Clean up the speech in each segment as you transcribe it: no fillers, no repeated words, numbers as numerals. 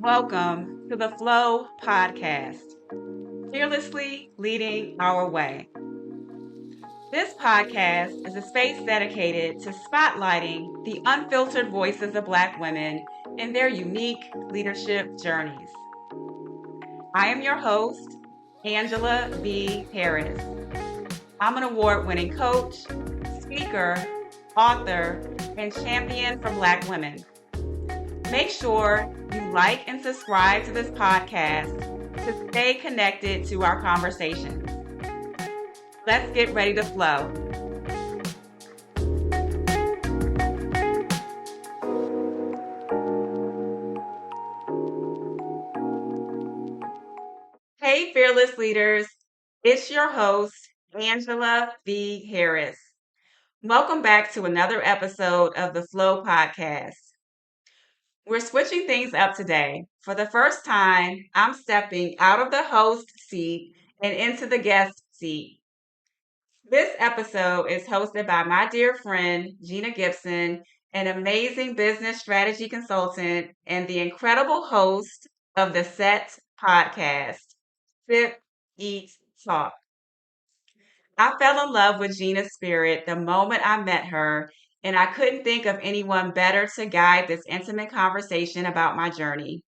Welcome to the F.L.O.W podcast, fearlessly leading our way. This podcast is a space dedicated to spotlighting the unfiltered voices of Black women in their unique leadership journeys. I am your host, Angela V. Harris. I'm an award-winning coach, speaker, author, and champion for Black women. Make sure you like and subscribe to this podcast to stay connected to our conversations. Let's get ready to flow. Hey, fearless leaders. It's your host, Angela V. Harris. Welcome back to another episode of the F.L.O.W podcast. We're switching things up today. For the first time, I'm stepping out of the host seat and into the guest seat. This episode is hosted by my dear friend, Gina Gipson, an amazing business strategy consultant and the incredible host of the SET podcast, Sip, Eat, Talk. I fell in love with Gina's spirit the moment I met her, and I couldn't think of anyone better to guide this intimate conversation about my journey.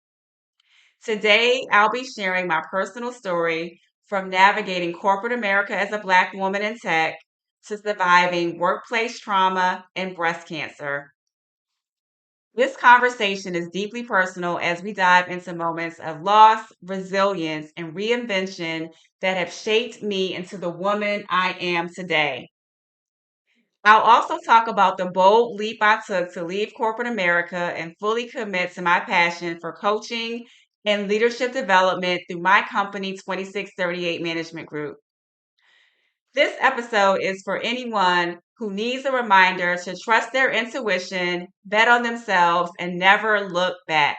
Today, I'll be sharing my personal story from navigating corporate America as a Black woman in tech to surviving workplace trauma and breast cancer. This conversation is deeply personal as we dive into moments of loss, resilience, and reinvention that have shaped me into the woman I am today. I'll also talk about the bold leap I took to leave corporate America and fully commit to my passion for coaching and leadership development through my company, 2638 Management Group. This episode is for anyone who needs a reminder to trust their intuition, bet on themselves, and never look back.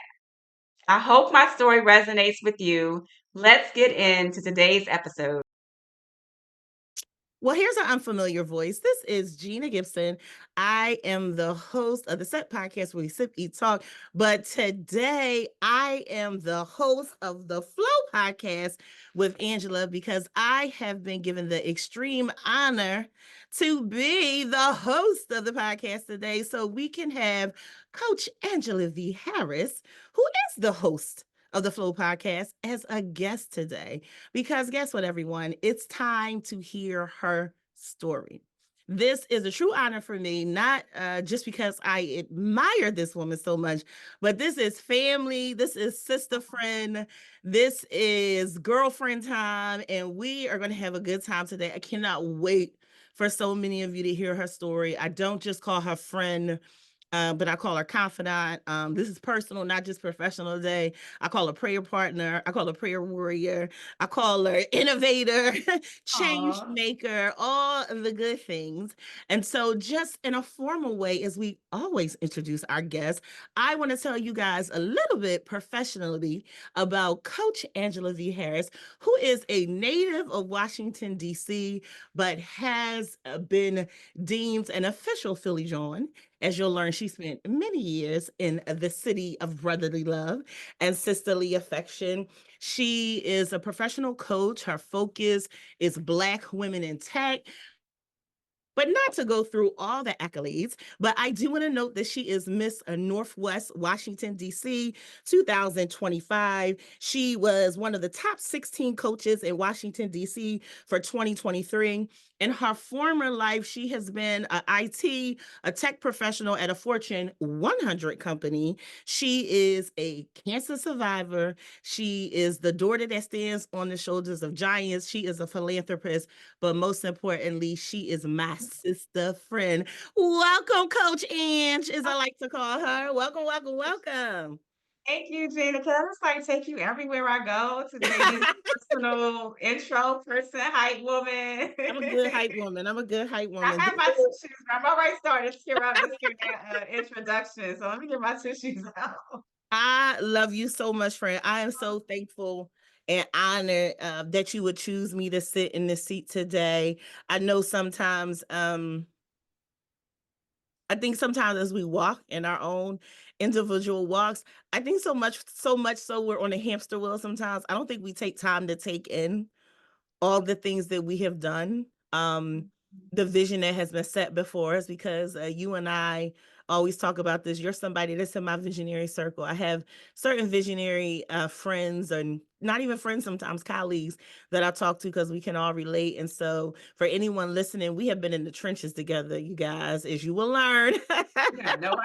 I hope my story resonates with you. Let's get into today's episode. Well, here's an unfamiliar voice. This is Gina Gipson. I am the host of the SET podcast where we sip, eat, talk. But today I am the host of the F.L.O.W podcast with Angela because I have been given the extreme honor to be the host of the podcast today. So we can have Coach Angela V. Harris, who is the host of the F.L.O.W podcast, as a guest today. Because guess what, everyone? It's time to hear her story. This is a true honor for me, not just because I admire this woman so much, but this is family, this is sister friend, this is girlfriend time, and we are going to have a good time today. I cannot wait for so many of you to hear her story. I don't just call her friend, but I call her confidant. This is personal, not just professional today. I call her prayer partner. I call her prayer warrior. I call her innovator, change maker, all of the good things. And so, just in a formal way, as we always introduce our guests, I want to tell you guys a little bit professionally about Coach Angela V. Harris, who is a native of Washington, D.C., but has been deemed an official Philly John. As you'll learn, she spent many years in the city of brotherly love and sisterly affection. She is a professional coach. Her focus is Black women in tech. But not to go through all the accolades, but I do want to note that she is Miss Northwest Washington, D.C. 2025. She was one of the top 16 coaches in Washington, D.C. for 2023. In her former life, she has been an IT, a tech professional at a Fortune 100 company. She is a cancer survivor. She is the daughter that stands on the shoulders of giants. She is a philanthropist, but most importantly, she is my sister friend. Welcome, Coach Ange, as I like to call her. Welcome, welcome, welcome. Thank you, Gina. Can I just like take you everywhere I go to be this personal intro person, hype woman? I'm a good hype woman. I'm a good hype I woman. have my tissues. I'm already starting to tear up. Let's get that introduction. So let me get my tissues out. I love you so much, friend. I am so thankful and honored that you would choose me to sit in this seat today. I know sometimes I think sometimes as we walk in our own individual walks, I think so much so we're on a hamster wheel sometimes. I don't think we take time to take in all the things that we have done, the vision that has been set before us, because you and I always talk about this. You're somebody that's in my visionary circle. I have certain visionary friends, and not even friends, sometimes colleagues that I talk to because we can all relate. And so, for anyone listening, we have been in the trenches together, you guys, as you will learn. You have no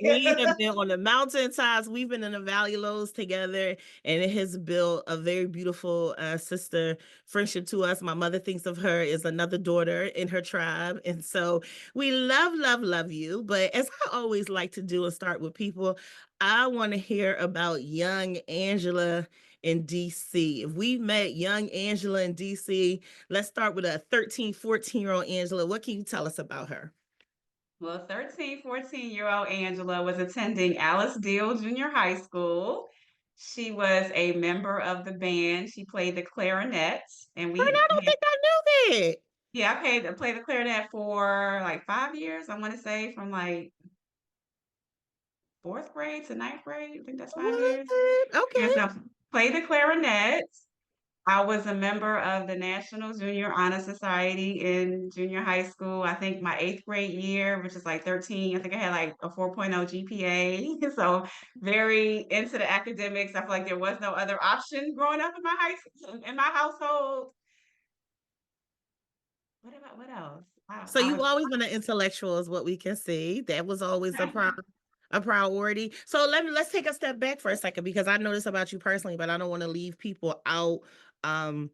We idea. have been on the mountaintops. We've been in the valley lows together, and it has built a very beautiful sister friendship to us. My mother thinks of her as another daughter in her tribe. And so we love, love, love you. But as I always like to do and start with people, I want to hear about young Angela in DC. If we met young Angela in DC, let's start with a 13, 14-year-old Angela. What can you tell us about her? Well, 13, 14-year-old Angela was attending Alice Deal Junior High School. She was a member of the band. She played the clarinet, and And I don't had, think I knew that. yeah, played the clarinet for like 5 years. I want to say from like fourth grade to ninth grade. I think that's 5 years. What? Yes, Okay. I played the clarinet. I was a member of the National Junior Honor Society in junior high school. I think my eighth grade year, which is like 13, I think I had like a 4.0 GPA. So very into the academics. I feel like there was no other option growing up in my in my household. What else? So I you've was always been an intellectual, is what we can see. That was always a priority. So let's take a step back for a second, because I know this about you personally, but I don't want to leave people out. Um,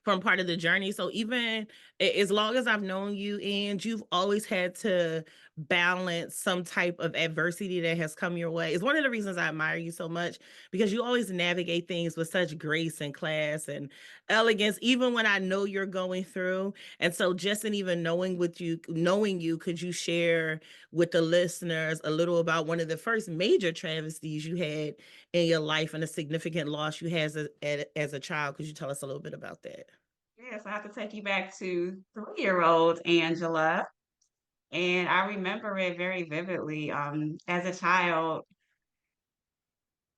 from part of the journey. So even as long as I've known you, and you've always had to balance some type of adversity that has come your way. It's one of the reasons I admire you so much, because you always navigate things with such grace and class and elegance, even when I know you're going through. And so just in even knowing you, could you share with the listeners a little about one of the first major travesties you had in your life and a significant loss you had as a child? Could you tell us a little bit about that? yes, I have to take you back to 3-year-old Angela. And I remember it very vividly. As a child,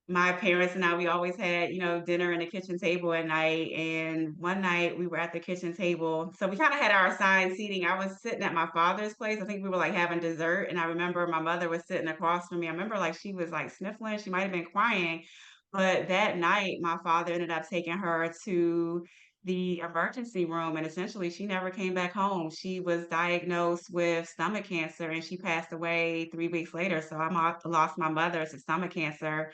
my parents and I, we always had, dinner in the kitchen table at night. And one night we were at the kitchen table. So we kind of had our assigned seating. I was sitting at my father's place. I think we were like having dessert. And I remember my mother was sitting across from me. I remember like she was like sniffling. She might have been crying. But that night, my father ended up taking her to the emergency room. And essentially, she never came back home. She was diagnosed with stomach cancer and she passed away 3 weeks later. So lost my mother to stomach cancer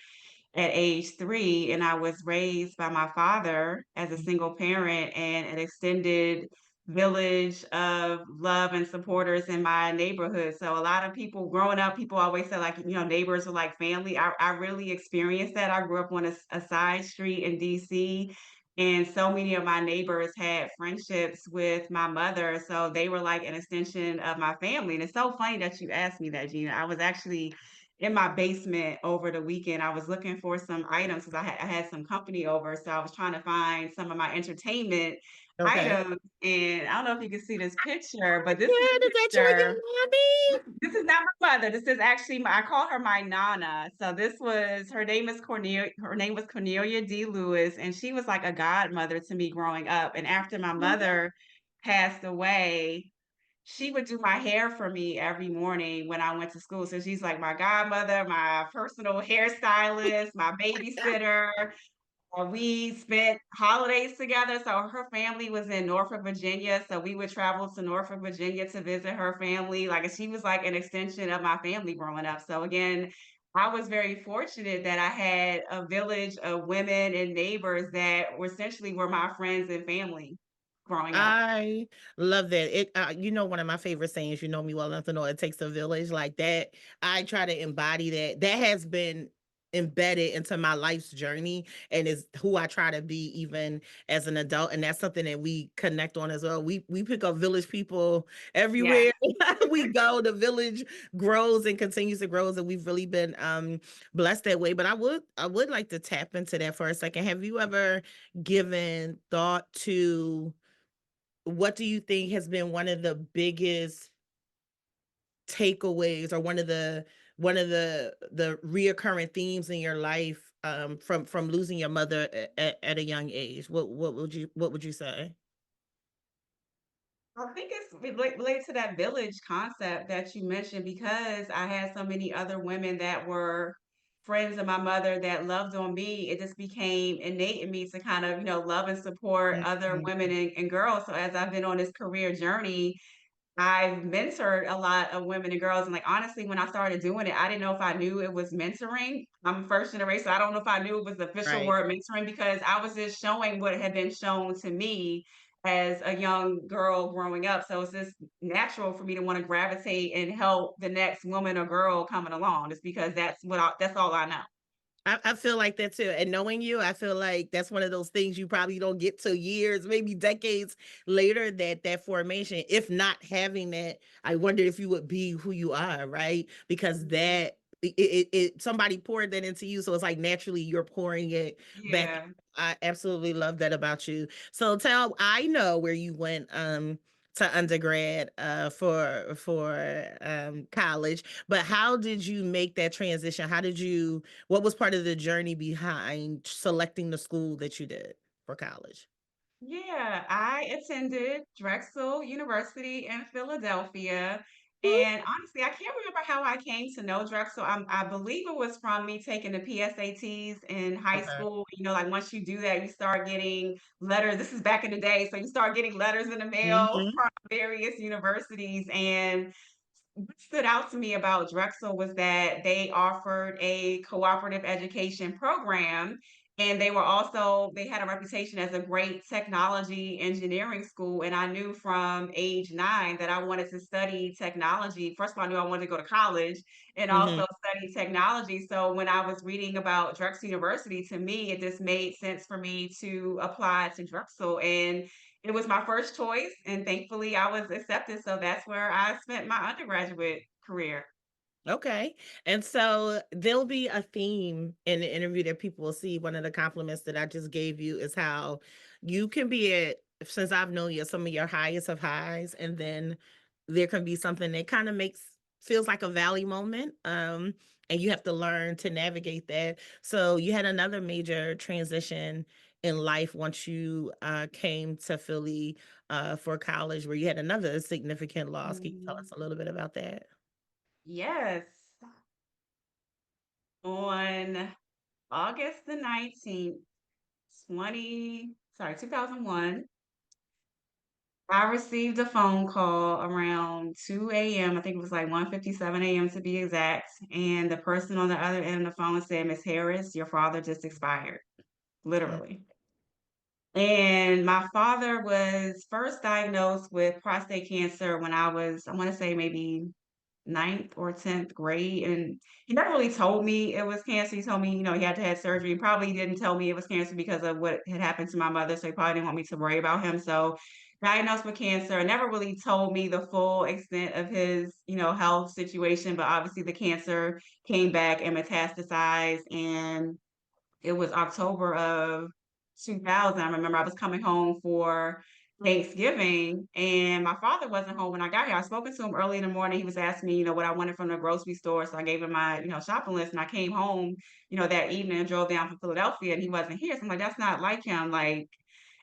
at age 3, and I was raised by my father as a single parent and an extended village of love and supporters in my neighborhood. So a lot of people growing up, people always say like, neighbors are like family. I really experienced that. I grew up on a side street in DC. And so many of my neighbors had friendships with my mother. So they were like an extension of my family. And it's so funny that you asked me that, Gina. I was actually in my basement over the weekend. I was looking for some items because I had some company over. So I was trying to find some of my entertainment Okay. items. And I don't know if you can see this picture, but this is Yeah, a is that you and picture. your mommy? This is not my mother. This is actually I call her my nana. So this was her name is Cornelia. Her name was Cornelia D. Lewis, and she was like a godmother to me growing up. And after my mother passed away, she would do my hair for me every morning when I went to school. So she's like my godmother, my personal hairstylist, my babysitter. We spent holidays together. So her family was in Norfolk, Virginia. So we would travel to Norfolk, Virginia to visit her family. Like she was like an extension of my family growing up. So again, I was very fortunate that I had a village of women and neighbors that were essentially were my friends and family growing up. I love that. One of my favorite sayings, you know me well enough to know it takes a village like that. I try to embody that. That has been embedded into my life's journey and is who I try to be even as an adult. And that's something that we connect on as well. We pick up village people Yes. everywhere we go. The village grows and continues to grow, and we've really been blessed that way. But I would like to tap into that for a second. Have you ever given thought to what do you think has been one of the biggest takeaways, or one of the reoccurring themes in your life, from losing your mother at a young age? What would you say? I think it's related to that village concept that you mentioned because I had so many other women that were friends of my mother that loved on me. It just became innate in me to kind of, love and support other Mhm. women and girls. So as I've been on this career journey, I've mentored a lot of women and girls, and, like, honestly, when I started doing it, I didn't know if I knew it was mentoring. I'm first generation, so I don't know if I knew it was the official Right. word mentoring because I was just showing what had been shown to me as a young girl growing up, so it's just natural for me to wanna gravitate and help the next woman or girl coming along just because that's all I know. I feel like that too. And knowing you, I feel like that's one of those things you probably don't get till years, maybe decades later, that formation. If not having that, I wonder if you would be who you are, right? Because Mhm. somebody poured that into you. So it's like naturally you're pouring it back. Yeah. I absolutely love that about you. So I know where you went to undergrad for college, but how did you make that transition? What was part of the journey behind selecting the school that you did for college? Yeah, I attended Drexel University in Philadelphia. Woo. And honestly, I can't remember how I came to know Drexel. I believe it was from me taking the PSATs in high Okay. school. Like once you do that, you start getting letters. This is back in the day. So you start getting letters in the mail Mhm. from various universities. And what stood out to me about Drexel was that they offered a cooperative education program, and they had a reputation as a great technology engineering school. And I knew from age 9 that I wanted to study technology. First of all, I knew I wanted to go to college and Mhm. also study technology. So when I was reading about Drexel University, to me, it just made sense for me to apply to Drexel. And it was my first choice, and thankfully I was accepted, so that's where I spent my undergraduate career. Okay. And so there'll be a theme in the interview that people will see. One of the compliments that I just gave you is how you can be since I've known you, some of your highest of highs, and then there can be something that kind of feels like a valley moment. And you have to learn to navigate that. So you had another major transition in life once you came to Philly for college, where you had another significant loss. Can you tell us Mhm. a little bit about that? Yes. On August the 19th, 2001, I received a phone call around 2 a.m. I think it was like 1:57 a.m. to be exact, and the person on the other end of the phone said, "Miss Harris, your father just expired." Mm. Literally. And my father was first diagnosed with prostate cancer when I wanna say maybe ninth or 10th grade, and he never really told me it was cancer. He told me, he had to have surgery. He probably didn't tell me it was cancer because of what had happened to my mother, so he probably didn't want me to worry about him. So, diagnosed with cancer, never really told me the full extent of his, health situation, but obviously the cancer came back and metastasized, and it was October of 2000. I remember I was coming home for Thanksgiving, and my father wasn't home when I got here. I spoken to him early in the morning. He was asking me, what I wanted from the grocery store. So I gave him my, shopping list, and I came home, that evening and drove down from Philadelphia, and he wasn't here. So I'm like, that's not like him. Like,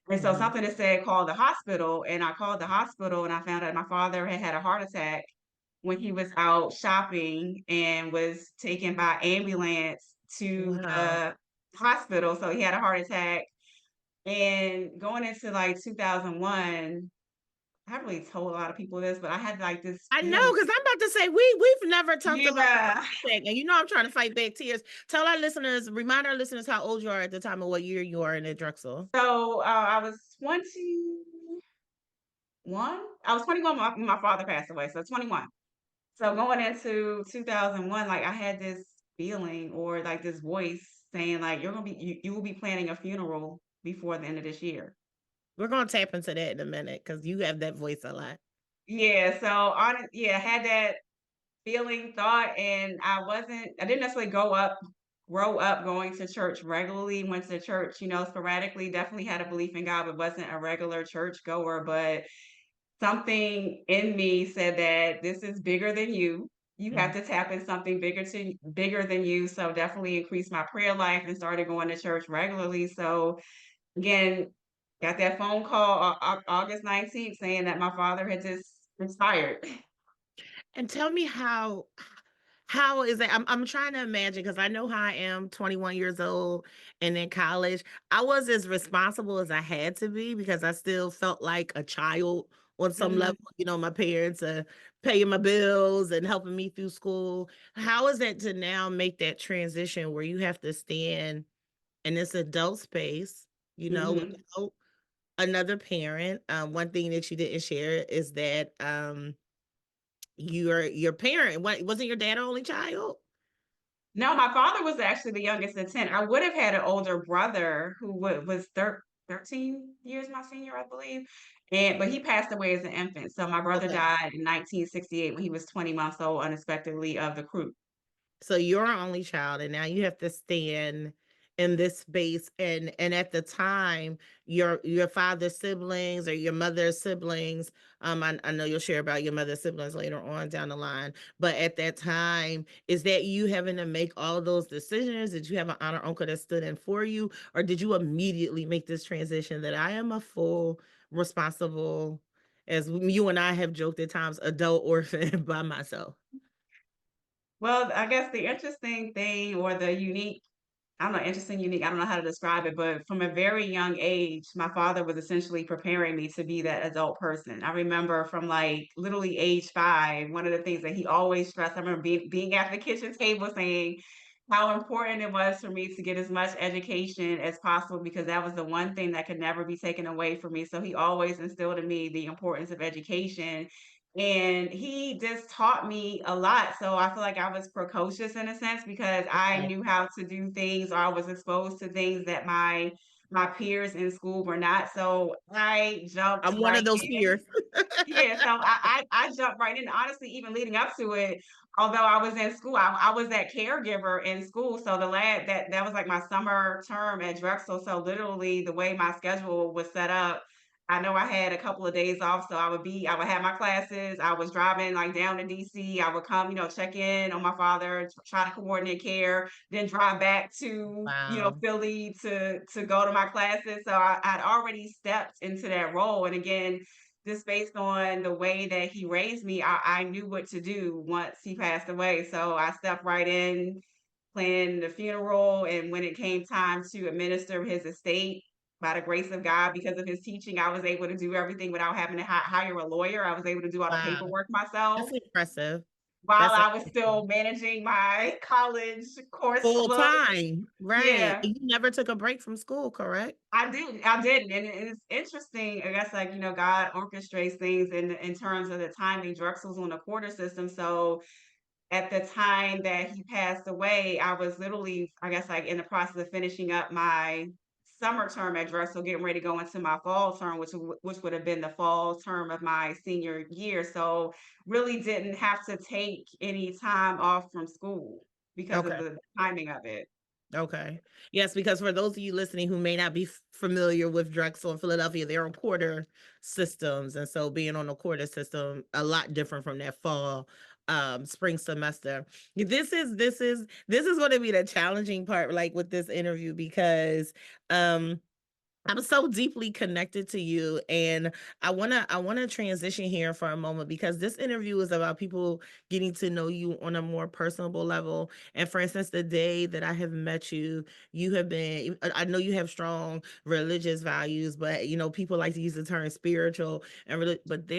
and so Mhm. something that said call the hospital, and I called the hospital, and I found out my father had had a heart attack when he was out shopping and was taken by ambulance to Wow. the hospital. So he had a heart attack. And going into like 2001, I haven't really told a lot of people this, but I had like this I know, feeling. because I'm about to say we've never talked about the Yeah. heart attack, and I'm trying to fight back tears. Remind our listeners how old you are at the time and what year you are in at Drexel. So I was 21. I was 21 when my father passed away. So 21. So going into 2001, like I had this feeling or like this voice saying like you will be planning a funeral before the end of this year. We're gonna tap into that in a minute because you have that voice a lot. Yeah, so I had that feeling, thought, and I didn't necessarily grow up going to church regularly, went to church, sporadically, definitely had a belief in God, but wasn't a regular church goer. But something in me said that this is bigger than you. You have Mhm. to tap in something bigger than you. So definitely increased my prayer life and started going to church regularly. So again, got that phone call August 19th saying that my father had just expired. And tell me how is it? I'm trying to imagine because I know how I am, 21 years old and in college. I was as responsible as I had to be because I still felt like a child on some level. Mhm. My parents are paying my bills and helping me through school. How is it to now make that transition where you have to stand in this adult space, Mhm. without another parent? One thing that you didn't share is that your parent, wasn't your dad an only child? No, my father was actually the youngest of 10. I would have had an older brother who was 13 years my senior, I believe. But he passed away as an infant. So my brother Okay. died in 1968 when he was 20 months old unexpectedly of the croup. So you're an only child, and now you have to stand in this space. And at the time, your father's siblings or your mother's siblings. I know you'll share about your mother's siblings later on down the line. But at that time, is that you having to make all those decisions? Did you have an honor uncle that stood in for you, or did you immediately make this transition that I am a full responsible, as you and I have joked at times, adult orphan by myself? Well, I guess the interesting thing or the unique I don't know, interesting, unique, I don't know how to describe it, but from a very young age, my father was essentially preparing me to be that adult person. I remember from like literally age 5, one of the things that he always stressed, I remember being at the kitchen table saying how important it was for me to get as much education as possible because that was the one thing that could never be taken away from me. So he always instilled in me the importance of education. And he just taught me a lot. So I feel like I was precocious in a sense because I Okay. knew how to do things or I was exposed to things that my peers in school were not. So I jumped I'm one of right those in. peers. Yeah, so I jumped right in. Honestly, even leading up to it, although I was in school, I was that caregiver in school. So the lad that was like my summer term at Drexel. So literally the way my schedule was set up, I know I had a couple of days off. So I would have my classes. I was driving like down to DC. I would come, check in on my father, try to coordinate care, then drive back to, Wow. Philly to go to my classes. So I'd already stepped into that role. And again, just based on the way that he raised me, I knew what to do once he passed away. So I stepped right in, planned the funeral, and when it came time to administer his estate, by the grace of God, because of his teaching, I was able to do everything without having to hire a lawyer. I was able to do all the Wow. paperwork myself That's impressive. while That's I was amazing. still managing my college course Full load. time, right. Yeah. And you never took a break from school, correct? I didn't, and it's interesting, I guess, like, God orchestrates things in terms of the timing. Drexel's on a quarter system, so at the time that he passed away, I was literally, I guess, like, in the process of finishing up my summer term at Drexel, getting ready to go into my fall term, which would have been the fall term of my senior year, so really didn't have to take any time off from school because of Okay. the timing of it. Okay. Yes, because for those of you listening who may not be familiar with Drexel in Philadelphia, they're on quarter systems. And so being on a quarter system, a lot different from that fall spring semester. This is going to be the challenging part, like with this interview, because I'm so deeply connected to you, and I wanna transition here for a moment because this interview is about people getting to know you on a more personable level. And for instance, the day that I have met you, you have been I know you have strong religious values, but people like to use the term spiritual and really, but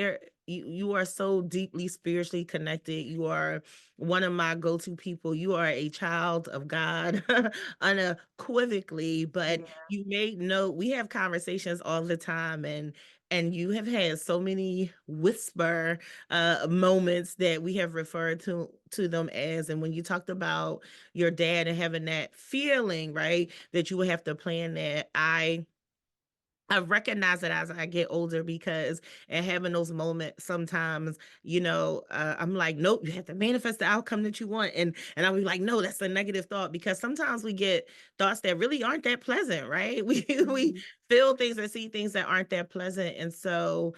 you are so deeply spiritually connected. You are one of my go-to people. You are a child of God unequivocally, but Yeah. you made note, we have conversations all the time, and you have had so many whisper moments that we have referred to them as. And when you talked about your dad and having that feeling, right, that you would have to plan that, I recognize it as I get older because and having those moments sometimes, I'm like, nope, you have to manifest the outcome that you want. And I'll be like, no, that's a negative thought because sometimes we get thoughts that really aren't that pleasant, right? We Mhm. feel things and see things that aren't that pleasant. And so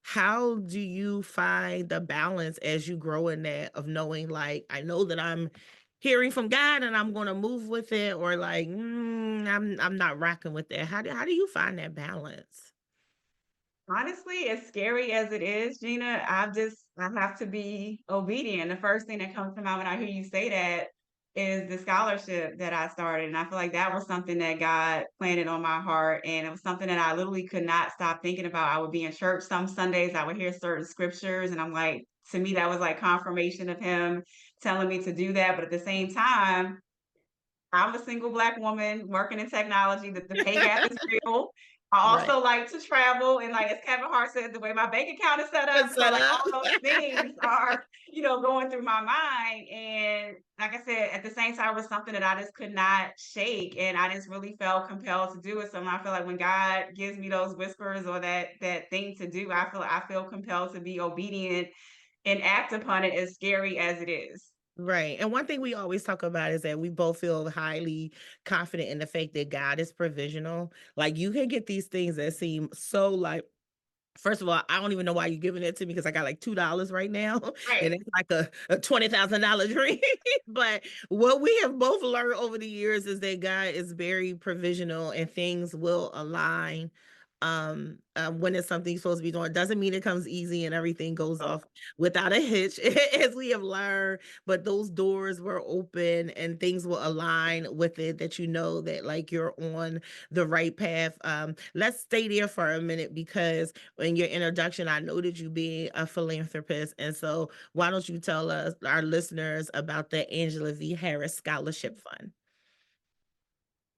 how do you find the balance as you grow in that of knowing, like, I know that I'm hearing from God and I'm going to move with it, or like, I'm not rocking with that. How do you find that balance? Honestly, as scary as it is, Gina, I have to be obedient. The first thing that comes to mind when I hear you say that is the scholarship that I started. And I feel like that was something that God planted on my heart. And it was something that I literally could not stop thinking about. I would be in church some Sundays, I would hear certain scriptures, and I'm like, to me, that was like confirmation of him telling me to do that. But at the same time, I'm a single Black woman working in technology. The pay gap is real. I Right. also like to travel, and like as Kevin Hart said, the way my bank account is set up, so Set like up. all those things are, going through my mind. And like I said, at the same time, it was something that I just could not shake, and I just really felt compelled to do it. So I feel like when God gives me those whispers or that thing to do, I feel compelled to be obedient and act upon it, as scary as it is. Right. And one thing we always talk about is that we both feel highly confident in the fact that God is provisional. Like, you can get these things that seem so, like, first of all, I don't even know why you're giving it to me, because I got like $2 right now, and Right. it's like a $20,000 dream. But what we have both learned over the years is that God is very provisional, and things will align when it's something you're supposed to be doing. It doesn't mean it comes easy and everything goes off without a hitch, as we have learned, but those doors were open and things will align with it, that you know that, like, you're on the right path. Let's stay there for a minute, because in your introduction, I noted you being a philanthropist. And so, why don't you tell us, our listeners, about the Angela V. Harris Scholarship Fund?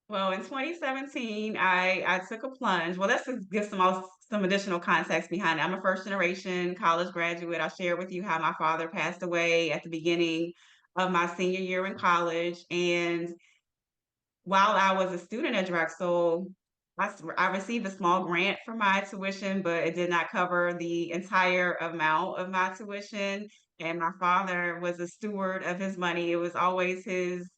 Well, in 2017, I took a plunge. Well, let's just give some additional context behind it. I'm a first generation college graduate. I shared with you how my father passed away at the beginning of my senior year in college, and while I was a student at Drexel, I received a small grant for my tuition, but it did not cover the entire amount of my tuition. And my father was a steward of his money. It was always his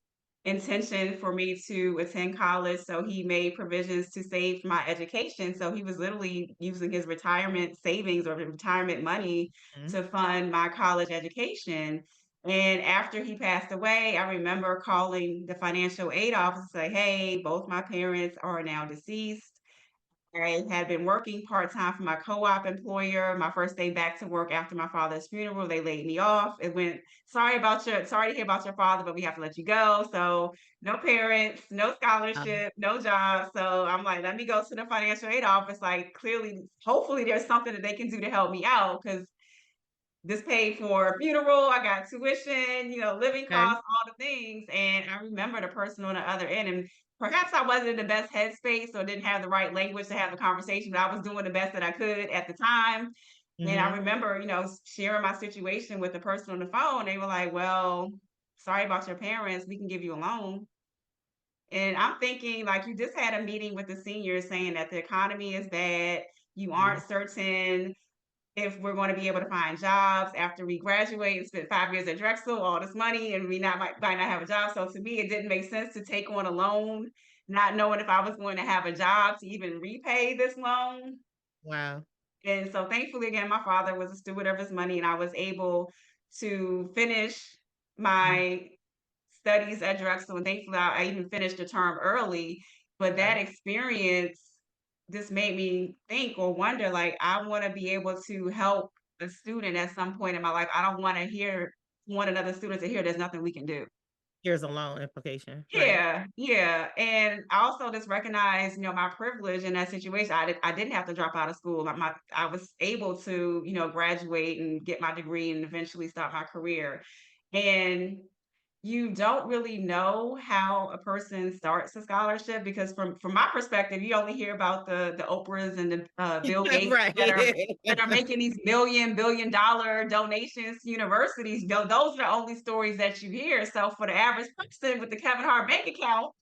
intention for me to attend college. So he made provisions to save my education. So he was literally using his retirement savings or retirement money Mhm. to fund my college education. And after he passed away, I remember calling the financial aid office to say, hey, both my parents are now deceased. I had been working part time for my co op employer. My first day back to work after my father's funeral, they laid me off. It went, sorry to hear about your father, but we have to let you go. So, no parents, no Um, scholarship, no job. So, I'm like, let me go to the financial aid office. Like, clearly, hopefully, there's something that they can do to help me out, because this paid for a funeral, I got tuition, living okay. costs, all the things. And I remember the person on the other end, and perhaps I wasn't in the best headspace or didn't have the right language to have the conversation, but I was doing the best that I could at the time. And I Hmm. remember, sharing my situation with the person on the phone. They were like, well, sorry about your parents. We can give you a loan. And I'm thinking, like, you just had a meeting with the seniors saying that the economy is bad. You aren't certain if we're going to be able to find jobs after we graduate and spend 5 years at Drexel, all this money, and we might not have a job. So to me, it didn't make sense to take on a loan, not knowing if I was going to have a job to even repay this loan. Wow. And so thankfully, again, my father was a steward of his money, and I was able to finish Mhm. my studies at Drexel. And thankfully, I even finished the term early. But that Okay. experience just made me think or wonder, like, I want to be able to help a student at some point in my life. I don't want another student to hear there's nothing we can do. Here's a loan implication. Right. Yeah, yeah, and I also just recognize, my privilege in that situation. I didn't have to drop out of school. I was able to, graduate and get my degree and eventually start my career. And you don't really know how a person starts a scholarship, because from my perspective, you only hear about the Oprahs and the Bill Gates Right. that are making these billion dollar donations to universities. Those are the only stories that you hear. So for the average person with the Kevin Hart bank account,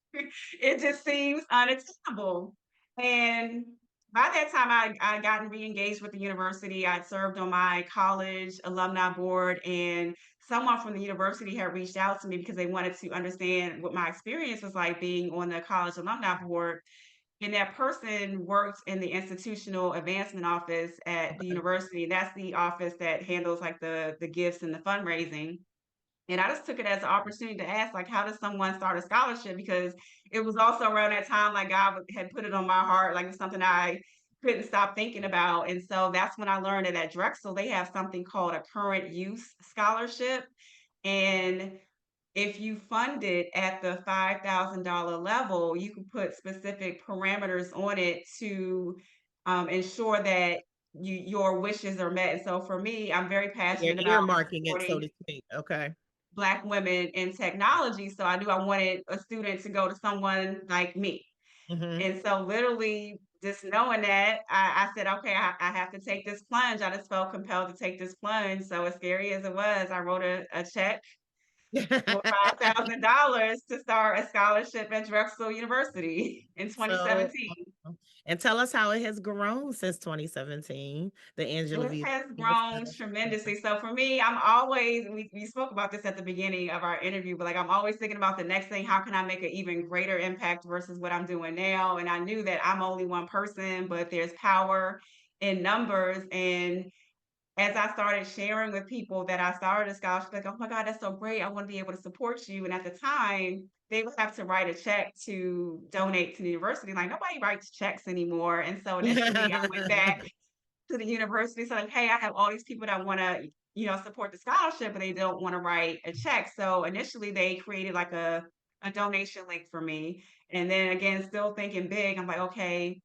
it just seems unattainable. And by that time, I gotten re-engaged with the university. I'd served on my college alumni board, and someone from the university had reached out to me because they wanted to understand what my experience was like being on the college alumni board. and that person worked in the institutional advancement office at the Okay. university. That's the office that handles like the gifts and the fundraising. And I just took it as an opportunity to ask, like, how does someone start a scholarship? Because it was also around that time, like God had put it on my heart, like it's something I couldn't stop thinking about. And so that's when I learned that at Drexel, they have something called a current use scholarship. And if you fund it at the $5,000 level, you can put specific parameters on it to ensure that your wishes are met. And so for me, I'm very You're passionate about earmarking it, so supporting to speak. Okay. Black women in technology. So I knew I wanted a student to go to someone like me. Hmm. And so literally just knowing that, I said, okay, I have to take this plunge. I just felt compelled to take this plunge. So as scary as it was, I wrote a check for $5,000 to start a scholarship at Drexel University in So, 2017. and tell us how it has grown since 2017, the Angela It V. has grown Scholarship. tremendously. So for me, I'm always, we spoke about this at the beginning of our interview, but like I'm always thinking about the next thing. How can I make an even greater impact versus what I'm doing now? And I knew that I'm only one person, but there's power in numbers. And as I started sharing with people that I started a scholarship, like, oh my God, that's so great. I want to be able to support you. And at the time, they would have to write a check to donate to the university. Like nobody writes checks anymore. And so initially I went back to the university. So like, hey, I have all these people that want to, support the scholarship, but they don't want to write a check. So initially they created like a donation link for me. And then again, still thinking big, I'm like, okay,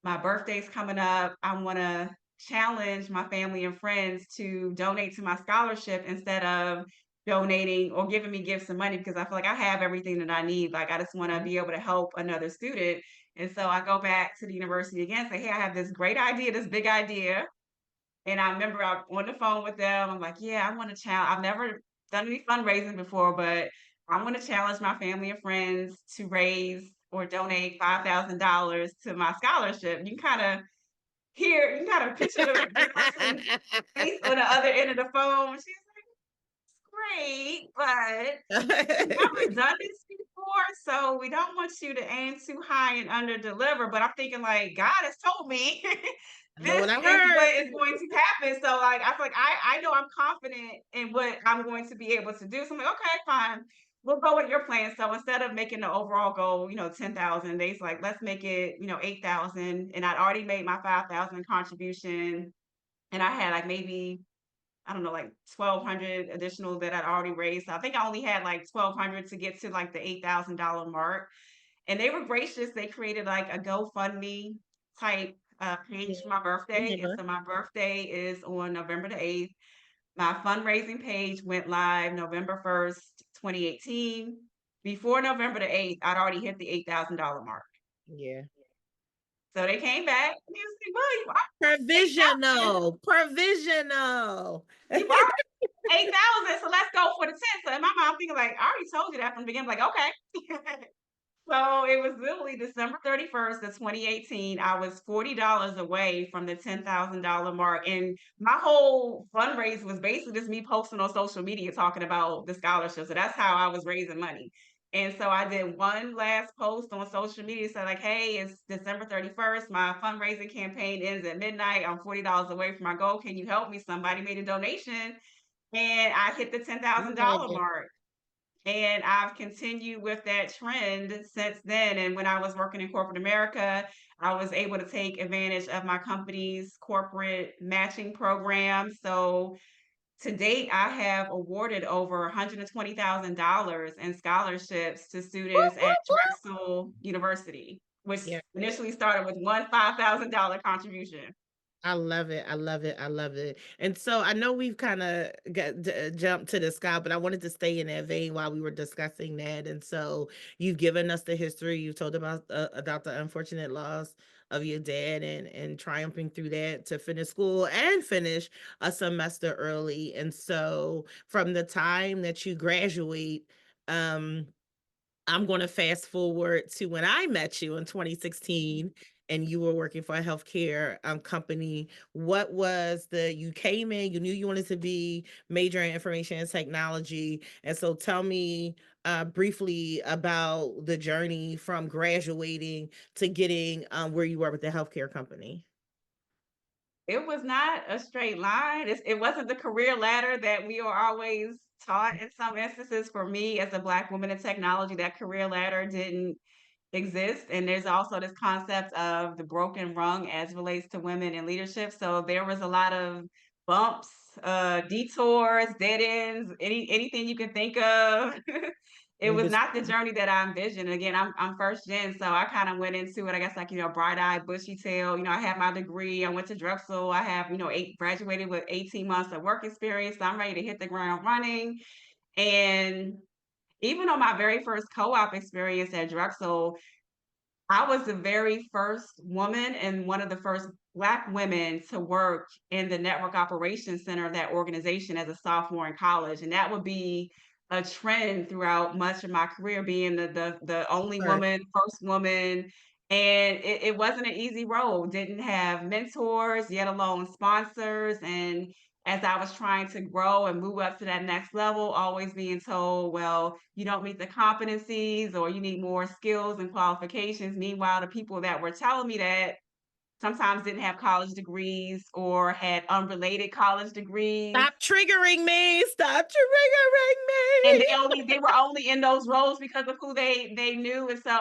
my birthday's coming up. I want to challenge my family and friends to donate to my scholarship instead of donating or giving me gifts and money because I feel like I have everything that I need. Like I just want to be able to help another student. And so I go back to the university again, say, hey, I have this great idea, this big idea. And I remember I'm on the phone with them. I'm like, yeah, I want to challenge. I've never done any fundraising before, but I want to challenge my family and friends to raise or donate $5,000 to my scholarship. You can kind of picture the person's face on the other end of the phone. She's great, but we've never done this before, so we don't want you to aim too high and under deliver. But I'm thinking like God has told me I know this what I is heard. what is going to happen. So like I feel like I know I'm confident in what I'm going to be able to do. So I'm like, okay, fine. We'll go with your plan. So instead of making the overall goal, 10,000, they's like, let's make it, 8,000. And I'd already made my 5,000 contribution. And I had like maybe I don't know, like 1,200 additional that I'd already raised. So I think I only had like 1,200 to get to like the $8,000 mark. And they were gracious. They created like a GoFundMe type Yeah, page for my I birthday. And remember. so my birthday is on November the 8th. My fundraising page went live November 1st, 2018. Before November the 8th, I'd already hit the $8,000 mark. Yeah. So they came back and they was like, well, $8,000. Provisional. Provisional. You 8,000, so let's go for the 10. So in my mind, I'm thinking like, I already told you that from the beginning. Like, okay. So it was literally December 31st of 2018. I was $40 away from the $10,000 mark. And my whole fundraise was basically just me posting on social media talking about the scholarship. So that's how I was raising money. And so I did one last post on social media. So like, hey, it's December 31st. My fundraising campaign ends at midnight. I'm $40 away from my goal. Can you help me? Somebody made a donation and I hit the $10,000 Imagine. mark. And I've continued with that trend since then. And when I was working in corporate America, I was able to take advantage of my company's corporate matching program. So to date, I have awarded over $120,000 in scholarships to Whoop, students at whoop, whoop. Drexel University, which Yeah. initially started with one $5,000 contribution. I love it. I love it. I love it. And so I know we've kind of got jumped to the sky, but I wanted to stay in that vein while we were discussing that. And so you've given us the history. You told about the unfortunate loss of your dad and triumphing through that to finish school and finish a semester early. And so from the time that you graduate, um, I'm going to fast forward to when I met you in 2016 and you were working for a healthcare company. What was you came in, you knew you wanted to be major in information and technology. And so tell me briefly about the journey from graduating to getting where you were with the healthcare company. It was not a straight line. It wasn't the career ladder that we are always taught in some instances. For me, as a Black woman in technology, that career ladder didn't exist. And there's also this concept of the broken rung as relates to women in leadership. So there was a lot of bumps, detours, dead ends, anything you can think of. It In was between. not the journey that I envisioned. Again, I'm first gen, so I kind of went into it, I guess, like, bright eyed, bushy tail. I had my degree. I went to Drexel. I have, graduated with 18 months of work experience. So I'm ready to hit the ground running. And even on my very first co-op experience at Drexel, I was the very first woman and one of the first Black women to work in the network operations center of that organization as a sophomore in college. And that would be a trend throughout much of my career, being the only Right. woman, first woman. And it wasn't an easy road. Didn't have mentors, yet alone sponsors. And as I was trying to grow and move up to that next level, always being told, well, you don't meet the competencies or you need more skills and qualifications. Meanwhile, the people that were telling me that sometimes didn't have college degrees or had unrelated college degrees. Stop triggering me. Stop triggering And me. they were only in those roles because of who they knew. And so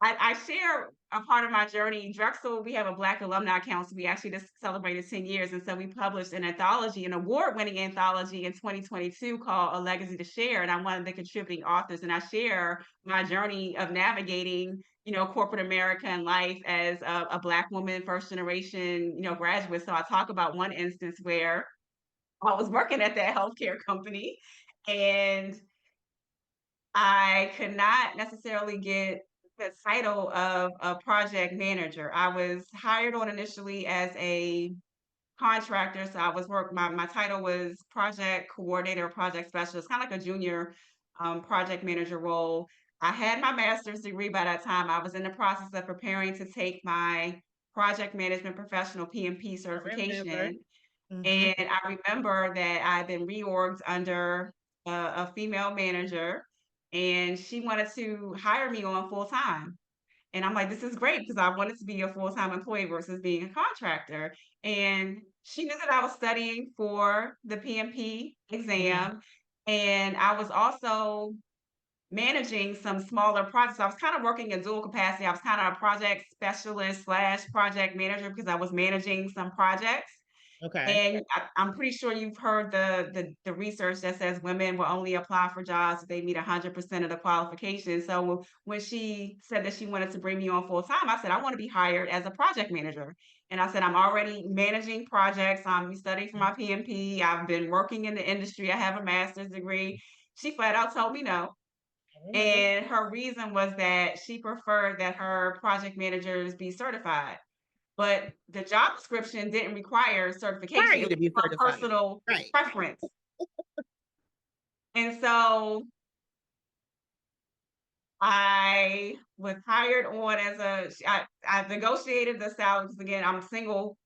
I share a part of my journey. Drexel, we have a Black Alumni Council. We actually just celebrated 10 years. And so we published an anthology, an award-winning anthology in 2022 called A Legacy to Share. And I'm one of the contributing authors. And I share my journey of navigating, corporate America and life as a Black woman, first generation, graduate. So I talk about one instance where I was working at that healthcare company and I could not necessarily get the title of a project manager. I was hired on initially as a contractor, so I was my title was project coordinator, project specialist, kind of like a junior project manager role. I had my master's degree by that time. I was in the process of preparing to take my project management professional PMP I remember. certification. Hmm. And I remember that I'd been reorged under a female manager, and she wanted to hire me on full time. And I'm like, this is great because I wanted to be a full time employee versus being a contractor. And she knew that I was studying for the PMP Hmm. exam. And I was also managing some smaller projects. I was kind of working in dual capacity. I was kind of a project specialist slash project manager because I was managing some projects. Okay. And I'm pretty sure you've heard the research that says women will only apply for jobs if they meet 100% of the qualifications. So when she said that she wanted to bring me on full time, I said, I want to be hired as a project manager. And I said, I'm already managing projects. I'm studying for my PMP. I've been working in the industry. I have a master's degree. She flat out told me no. I remember. And her reason was that she preferred that her project managers be certified. But the job description didn't require Require certification. It you was to be her certified. personal Right. preference. And so I was hired on as I negotiated the salary because again, I'm single,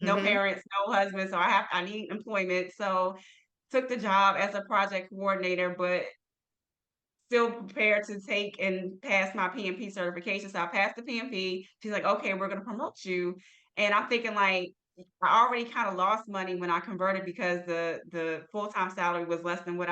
no Hmm. parents, no husband, so I need employment. So took the job as a project coordinator, but still prepared to take and pass my PMP certification. So I passed the PMP. She's like, okay, we're going to promote you. And I'm thinking like, I already kind of lost money when I converted because the full-time salary was less than what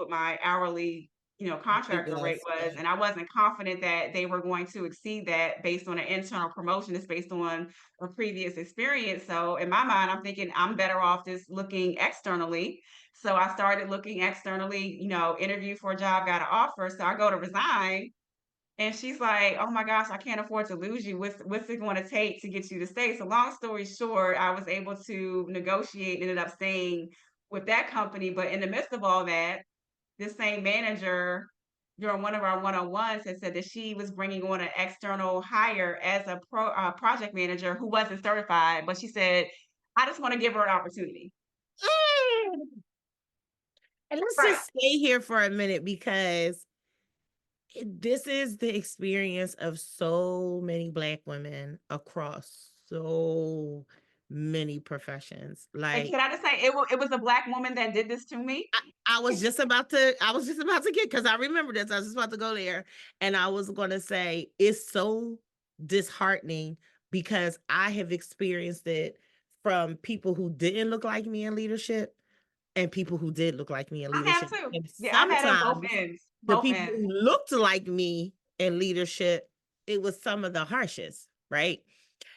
my hourly, It contractor rate was. was. Yeah. And I wasn't confident that they were going to exceed that based on an internal promotion. It's based on a previous experience. So in my mind, I'm thinking I'm better off just looking externally. So I started looking externally, interviewed for a job, got an offer. So I go to resign. And she's like, oh my gosh, I can't afford to lose you. What's it going to take to get you to stay? So long story short, I was able to negotiate, ended up staying with that company. But in the midst of all that, this same manager during one of our one-on-ones had said that she was bringing on an external hire as a project manager who wasn't certified. But she said, I just want to give her an opportunity. And let's Right. just stay here for a minute because This is the experience of so many Black women across so many professions. And Like can I just say, it was a Black woman that did this to me. I was just about to get, because I remember this. I was just about to go there. And I was going to say, it's so disheartening because I have experienced it from people who didn't look like me in leadership and people who did look like me in I have leadership. too. And Yeah, I've had it on both sometimes ends. the Both people ends. who looked like me in leadership, it was some of the harshest, right?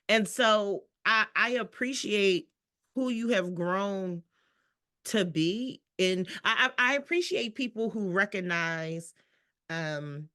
And so I appreciate who you have grown to be. And I appreciate people who recognize um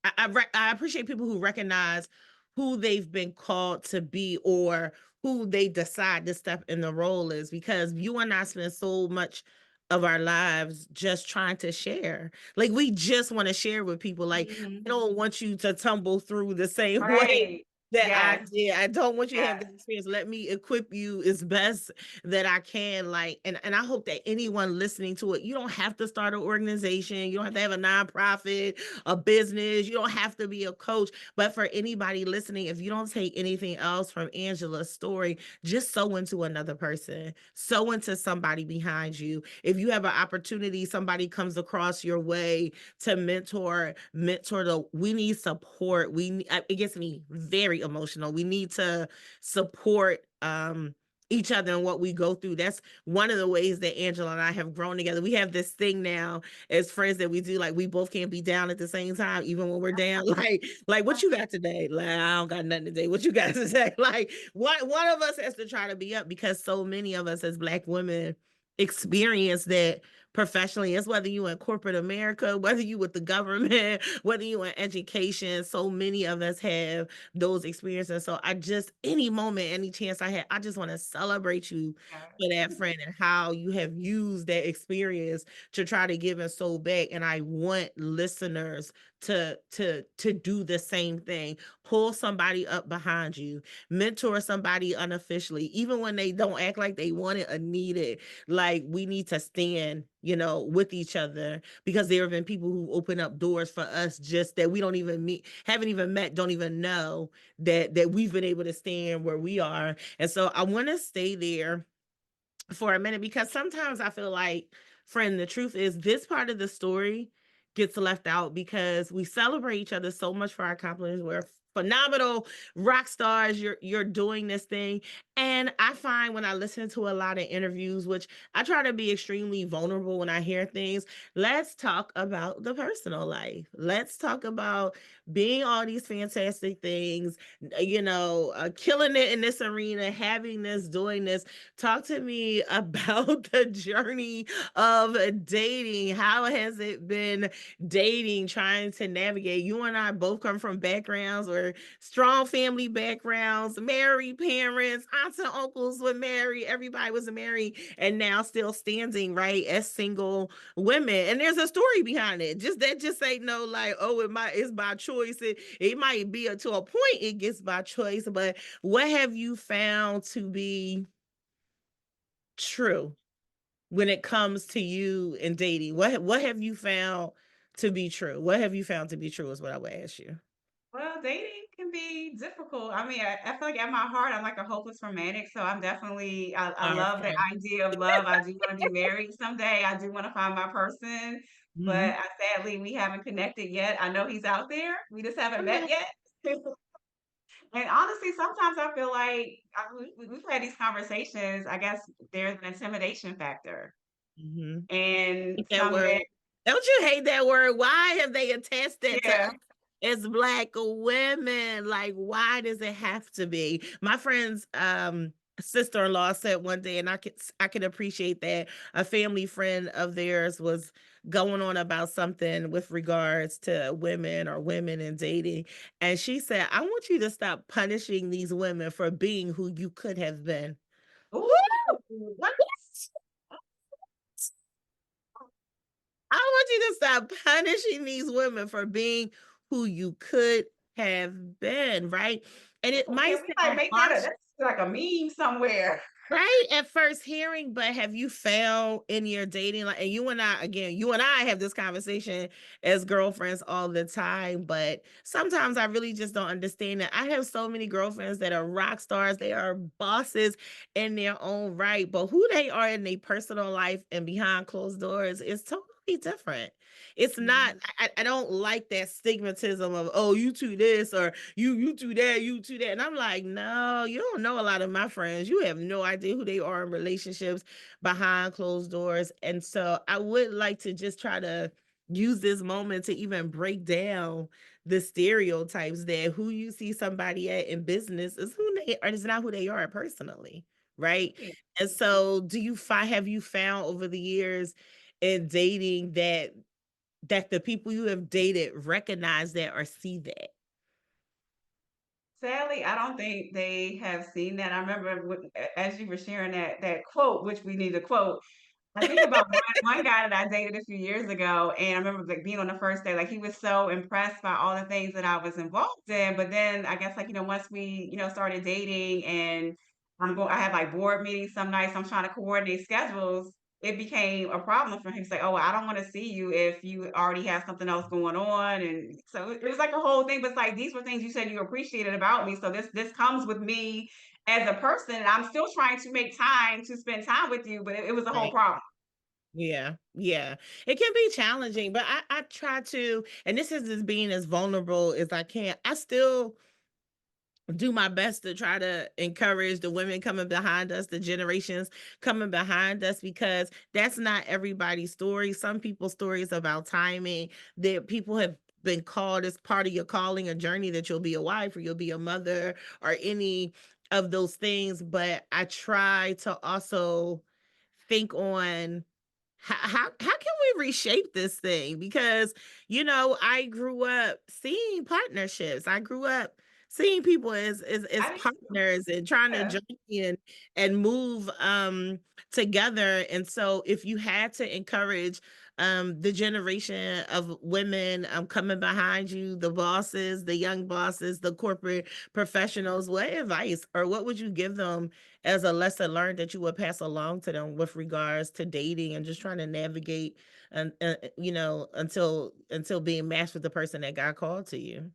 I appreciate people who recognize who they've been called to be, or who they decide to step in the role is, because you and I spend so much of our lives just trying to share. Like we just want to share with people. Like Mhm. I don't want you to tumble through the same way Right. that I Yes. did. I don't want you to have Yes. that experience. Let me equip you as best that I can. Like, and I hope that anyone listening to it, you don't have to start an organization, you don't have to have a nonprofit, a business, you don't have to be a coach. But for anybody listening, if you don't take anything else from Angela's story, just sow into another person, sow into somebody behind you. If you have an opportunity, somebody comes across your way to mentor the, we need support. It gets me very emotional. We need to support each other and what we go through. That's one of the ways that Angela and I have grown together. We have this thing now as friends that we do, like we both can't be down at the same time, even when we're down. Like what you got today? Like I don't got nothing today. What you got today? Like one of us has to try to be up, because so many of us as Black women experience that professionally. It's whether you in corporate America, whether you with the government, whether you in education. So many of us have those experiences. So I just, any moment, any chance I had, I just want to celebrate you for that, friend, and how you have used that experience to try to give and soul back. And I want listeners to do the same thing. Pull somebody up behind you, mentor somebody unofficially, even when they don't act like they want it or need it. Like we need to stand, with each other, because there have been people who open up doors for us just that we don't even meet, haven't even met, don't even know that we've been able to stand where we are. And so I want to stay there for a minute, because sometimes I feel like, friend, the truth is this part of the story gets left out because we celebrate each other so much for our accomplishments. We're phenomenal rock stars. You're doing this thing. And I find when I listen to a lot of interviews, which I try to be extremely vulnerable when I hear things, let's talk about the personal life. Let's talk about being all these fantastic things, killing it in this arena, having this, doing this. Talk to me about the journey of dating. How has it been dating, trying to navigate? You and I both come from backgrounds or strong family backgrounds, married parents, aunts and uncles were married, everybody was married, and now still standing, right, as single women. And there's a story behind it. Just ain't no like, oh, it's by choice. It might be to a point it gets by choice, but what have you found to be true when it comes to you and dating? What have you found to be true? What have you found to be true is what I would ask you. Well, dating can be difficult. I mean, I feel like at my heart, I'm like a hopeless romantic. So I Our love the friend. idea of love. I do want to be married someday. I do want to find my person, but Mhm. sadly, we haven't connected yet. I know he's out there. We just haven't met Okay. yet. And honestly, sometimes I feel like we've had these conversations. I guess there's an intimidation factor. Mhm. And Hate that some word. men, Don't you hate that word? Why have they attached that to yeah. us as Black women? Like, why does it have to be? My friend's sister-in-law said one day, and I could appreciate that. A family friend of theirs was going on about something with regards to women or women and dating. And she said, I want you to stop punishing these women for being who you could have been. Ooh, what? I want you to stop punishing these women for being who you could have been, right? And it Ooh, can might we like sound make that harsh. that's like a meme somewhere? Right at first hearing, but have you found in your dating life, and you and I, again, you and I have this conversation as girlfriends all the time, but sometimes I really just don't understand that. I have so many girlfriends that are rock stars, they are bosses in their own right, but who they are in their personal life and behind closed doors is totally different. It's not, Mhm. I don't like that stigmatism of, oh, you two this, or you two that, you two that. And I'm like, no, you don't know a lot of my friends. You have no idea who they are in relationships behind closed doors. And so I would like to just try to use this moment to even break down the stereotypes that who you see somebody at in business is who they are, is not who they are personally. Right. Yeah. And so do you find, have you found over the years in dating that the people you have dated recognize that or see that? Sadly, I don't think they have seen that. I remember as you were sharing that quote, which we need to quote. I think about one guy that I dated a few years ago, and I remember, like, being on the first day, like, he was so impressed by all the things that I was involved in, but then I guess, like, once we, started dating and I had, like, board meetings some nights, I'm trying to coordinate schedules, it became a problem for him. He's like, "Oh, well, I don't wanna see you if you already have something else going on," and so it was like a whole thing, but it's like, these were things you said you appreciated about me, so this comes with me as a person, and I'm still trying to make time to spend time with you, but it was a whole Right. problem. Yeah, yeah. It can be challenging, but I try to, and this is just being as vulnerable as I can. I still do my best to try to encourage the women coming behind us, the generations coming behind us, because that's not everybody's story. Some people's stories about timing, that people have been called as part of your calling, a journey, that you'll be a wife or you'll be a mother or any of those things. But I try to also think on how can we reshape this thing, because I grew up seeing partnerships. I grew up seeing people as I did too. partners and trying to Yeah. journey and move together. And so if you had to encourage the generation of women coming behind you, the bosses, the young bosses, the corporate professionals, what advice or what would you give them as a lesson learned that you would pass along to them with regards to dating and just trying to navigate and until being matched with the person that God called to you?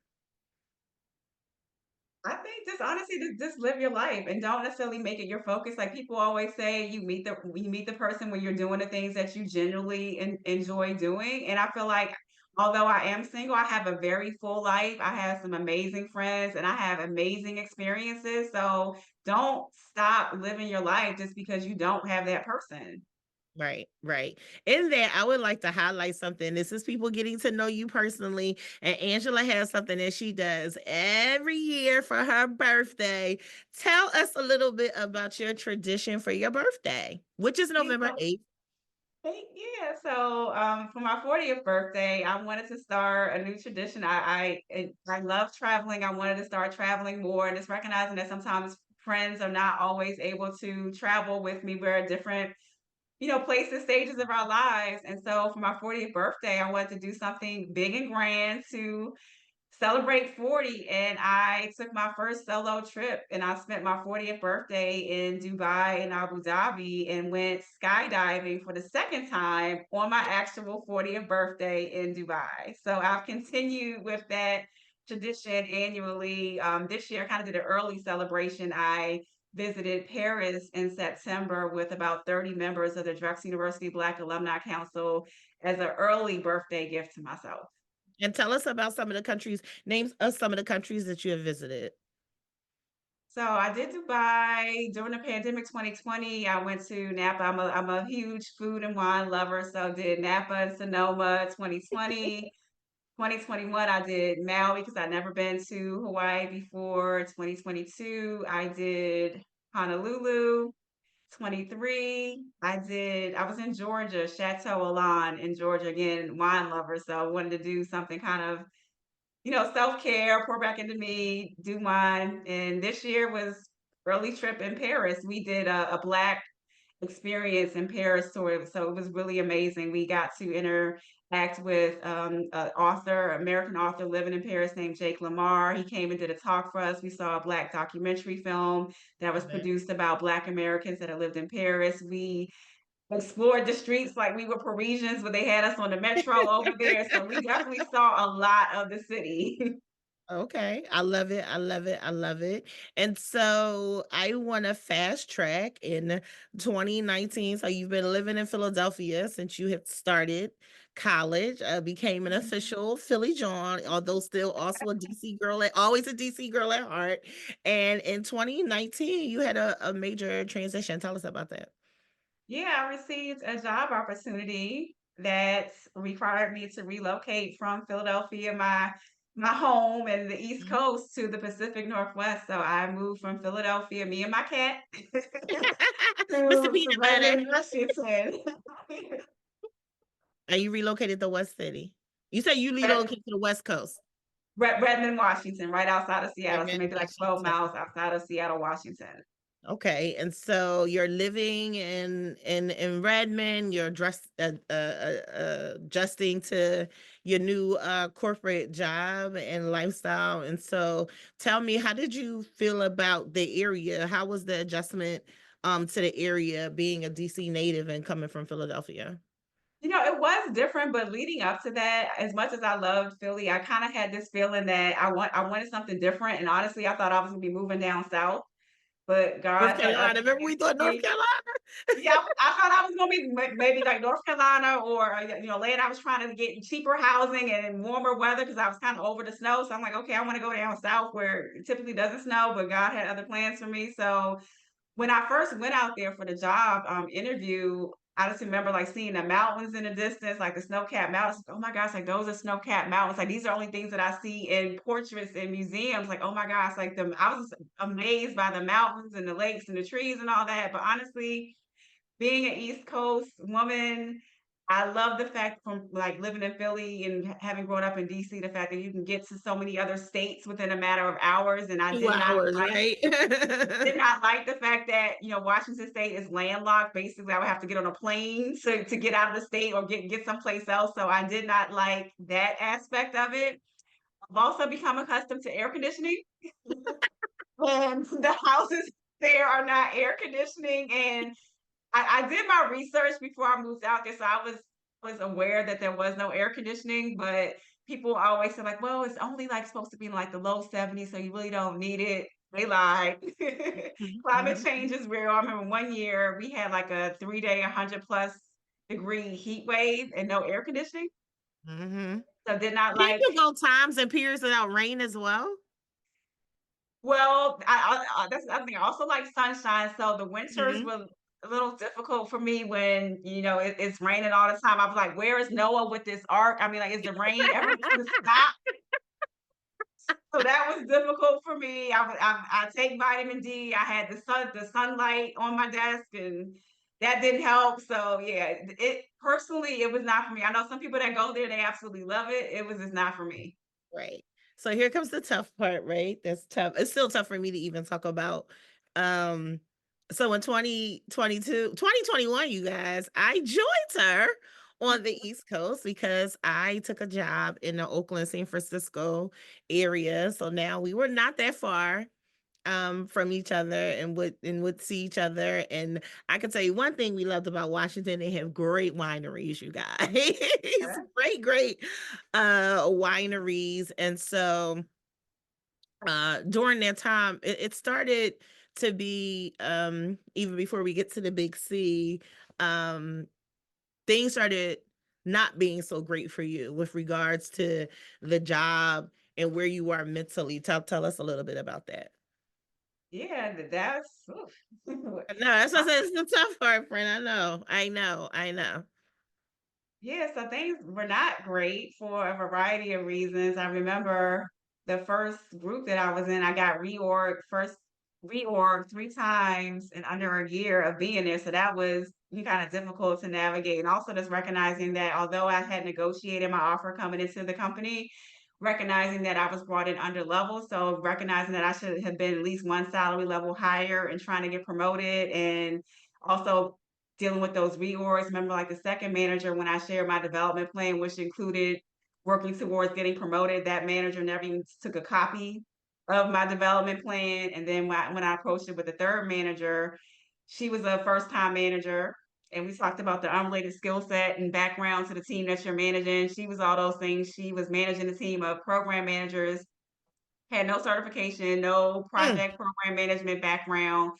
I think just honestly, just live your life and don't necessarily make it your focus. Like people always say, you meet the person when you're doing the things that you genuinely enjoy doing. And I feel like although I am single, I have a very full life. I have some amazing friends and I have amazing experiences. So don't stop living your life just because you don't have that person. Right, right. In there, I would like to highlight something. This is people getting to know you personally. And Angela has something that she does every year for her birthday. Tell us a little bit about your tradition for your birthday, which is Yeah, November so 8th. Yeah, so for my 40th birthday, I wanted to start a new tradition. I love traveling. I wanted to start traveling more and just recognizing that sometimes friends are not always able to travel with me. We're at different, places, stages of our lives. And so for my 40th birthday, I wanted to do something big and grand to celebrate 40, and I took my first solo trip and I spent my 40th birthday in Dubai and Abu Dhabi and went skydiving for the second time on my actual 40th birthday in Dubai. So I've continued with that tradition annually. This year I kind of did an early celebration. I visited Paris in September with about 30 members of the Drexel University Black Alumni Council as an early birthday gift to myself. And tell us about some of the countries, names of some of the countries that you have visited. So I did Dubai during the pandemic 2020. I went to Napa. I'm a huge food and wine lover, so did Napa and Sonoma 2020. 2021, I did Maui because I'd never been to Hawaii before. 2022, I did Honolulu. 23, I was in Georgia, Chateau Alon in Georgia, again, wine lover, so I wanted to do something kind of self-care, pour back into me, do mine. And this year was early trip in Paris. We did a Black experience in Paris tour. So it was really amazing. We got to interact with an author, American author living in Paris named Jake Lamar. He came and did a talk for us. We saw a Black documentary film that was Love it. produced about Black Americans that had lived in Paris. We explored the streets like we were Parisians, but they had us on the metro over there. So we definitely saw a lot of the city. Okay, I love it. I love it. I love it. And so I want to fast track in 2019. So you've been living in Philadelphia since you had started college, became an official Philly John, although still also a DC girl, always a DC girl at heart. And in 2019, you had a major transition. Tell us about that. Yeah, I received a job opportunity that required me to relocate from Philadelphia, my home and the East Mhm. Coast to the Pacific Northwest. So I moved from Philadelphia, me and my cat, Mr. to Peanut Butter. Redmond, Washington. And you relocated to what city? You said you relocated to the West Coast. Redmond, Washington, right outside of Seattle. So Redmond, maybe like 12 Washington. miles outside of Seattle, Washington. Okay, and so you're living in Redmond. You're adjusting to your new corporate job and lifestyle. And so, tell me, how did you feel about the area? How was the adjustment to the area, being a DC native and coming from Philadelphia? It was different, but leading up to that, as much as I loved Philly, I kind of had this feeling that I wanted something different. And honestly, I thought I was gonna be moving down south, but North God had other Carolina. Remember we plans thought for North me. Carolina? Yeah, I thought I was gonna be maybe like North Carolina or later I was trying to get cheaper housing and warmer weather because I was kind of over the snow. So I'm like, okay, I want to go down south where it typically doesn't snow, but God had other plans for me. So when I first went out there for the job interview, I just remember like seeing the mountains in the distance, like the snow-capped mountains. Oh my gosh, like those are snow-capped mountains. Like these are only things that I see in portraits and museums. Like, oh my gosh, like I was amazed by the mountains and the lakes and the trees and all that. But honestly, being an East Coast woman, I love the fact from like living in Philly and having grown up in DC, the fact that you can get to so many other states within a matter of hours. And I 2 hours, right? did not like the fact that Washington State is landlocked. Basically, I would have to get on a plane to get out of the state or get someplace else. So I did not like that aspect of it. I've also become accustomed to air conditioning, and the houses there are not air conditioning. And I did my research before I moved out there, so I was aware that there was no air conditioning, but people always say like, "Well, it's only like supposed to be in like the low 70s, so you really don't need it." They lied. Mhm, Climate mhm, change is real. I remember one year we had like a 3-day, 100 plus degree heat wave and no air conditioning. mhm. So did not Can like. you go times and periods without rain as well? Well, that's the other thing. I also like sunshine, so the winters Mhm. were a little difficult for me when, it's raining all the time. I was like, "Where is Noah with this ark?" I mean, like, is the rain ever going to stop? So that was difficult for me. I take vitamin D. I had the sunlight on my desk, and that didn't help. So yeah, it personally, it was not for me. I know some people that go there, they absolutely love it. It was just not for me. Right. So here comes the tough part, right? That's tough. It's still tough for me to even talk about. Um, so in 2022, 2021, you guys, I joined her on the East Coast because I took a job in the Oakland, San Francisco area. So now we were not that far from each other and would see each other. And I can tell you one thing we loved about Washington, they have great wineries, you guys. Great wineries. And so during that time it started to be even before we get to the big C, um things started not being so great for you with regards to the job and where you are mentally. Tell us a little bit about that. Yeah, that's oof. No, that's what I said. It's the tough part, friend. I know. Yeah, so things were not great for a variety of reasons. I remember the first group that I was in, I got reorg 3 times in under a year of being there. So that was kind of difficult to navigate. And also just recognizing that although I had negotiated my offer coming into the company, recognizing that I was brought in under level. So recognizing that I should have been at least one salary level higher and trying to get promoted, and also dealing with those reorgs. Remember, like the second manager, when I shared my development plan, which included working towards getting promoted, that manager never even took a copy of my development plan. And then when I approached it with the third manager, she was a first time manager. And we talked about the unrelated skill set and background to the team that you're managing. She was all those things. She was managing a team of program managers, had no certification, no Mm. project program management background,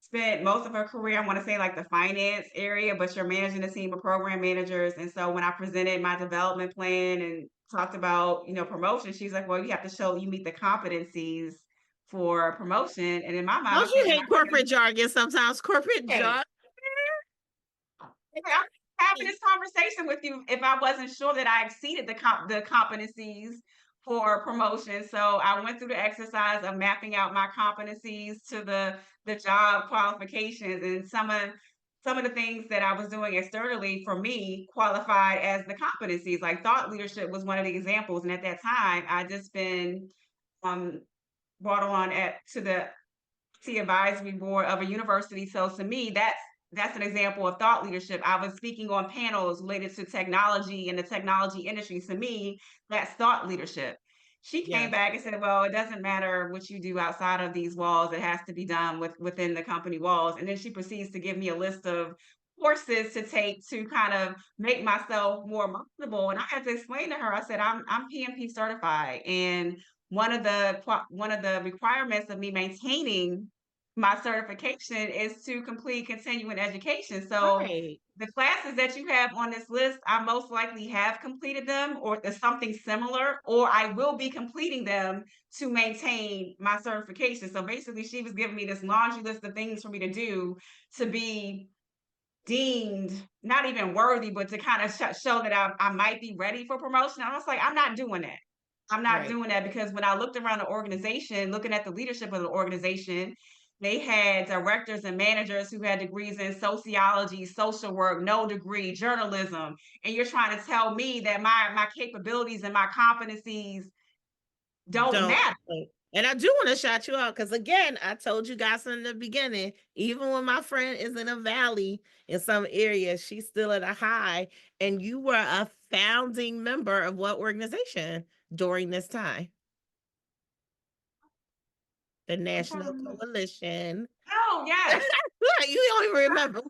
spent most of her career, I want to say like the finance area, but you're managing a team of program managers. And so when I presented my development plan and talked about, promotion, she's like, well, you have to show you meet the competencies for promotion. And in my mind, Don't I'm you thinking, hate corporate jargon sometimes? Corporate okay, jargon. I'm having this conversation with you if I wasn't sure that I exceeded the competencies for promotion. So I went through the exercise of mapping out my competencies to the job qualifications, and some of the things that I was doing externally for me qualified as the competencies. Like thought leadership was one of the examples, and at that time I just been um, brought on at to the advisory board of a university. So to me, that's an example of thought leadership. I was speaking on panels related to technology and the technology industry. To me, that's thought leadership. She came Yes. back and said, "Well, it doesn't matter what you do outside of these walls. It has to be done within the company walls." And then she proceeds to give me a list of courses to take to kind of make myself more marketable. And I had to explain to her. I said, "I'm PMP certified, and one of the requirements of me maintaining my certification is to complete continuing education. So Right. the classes that you have on this list, I most likely have completed them or something similar, or I will be completing them to maintain my certification." So basically, she was giving me this laundry list of things for me to do to be deemed not even worthy, but to kind of show that I might be ready for promotion. I was like, I'm not doing that. I'm not Right. doing that because when I looked around the organization, looking at the leadership of the organization, they had directors and managers who had degrees in sociology, social work, no degree, journalism. And you're trying to tell me that my capabilities and my competencies don't Don't. matter. And I do want to shout you out because, again, I told you guys in the beginning, even when my friend is in a valley in some areas, she's still at a high. And you were a founding member of what organization during this time? The I'm trying to National remember. Coalition. Oh, yes. You don't even remember.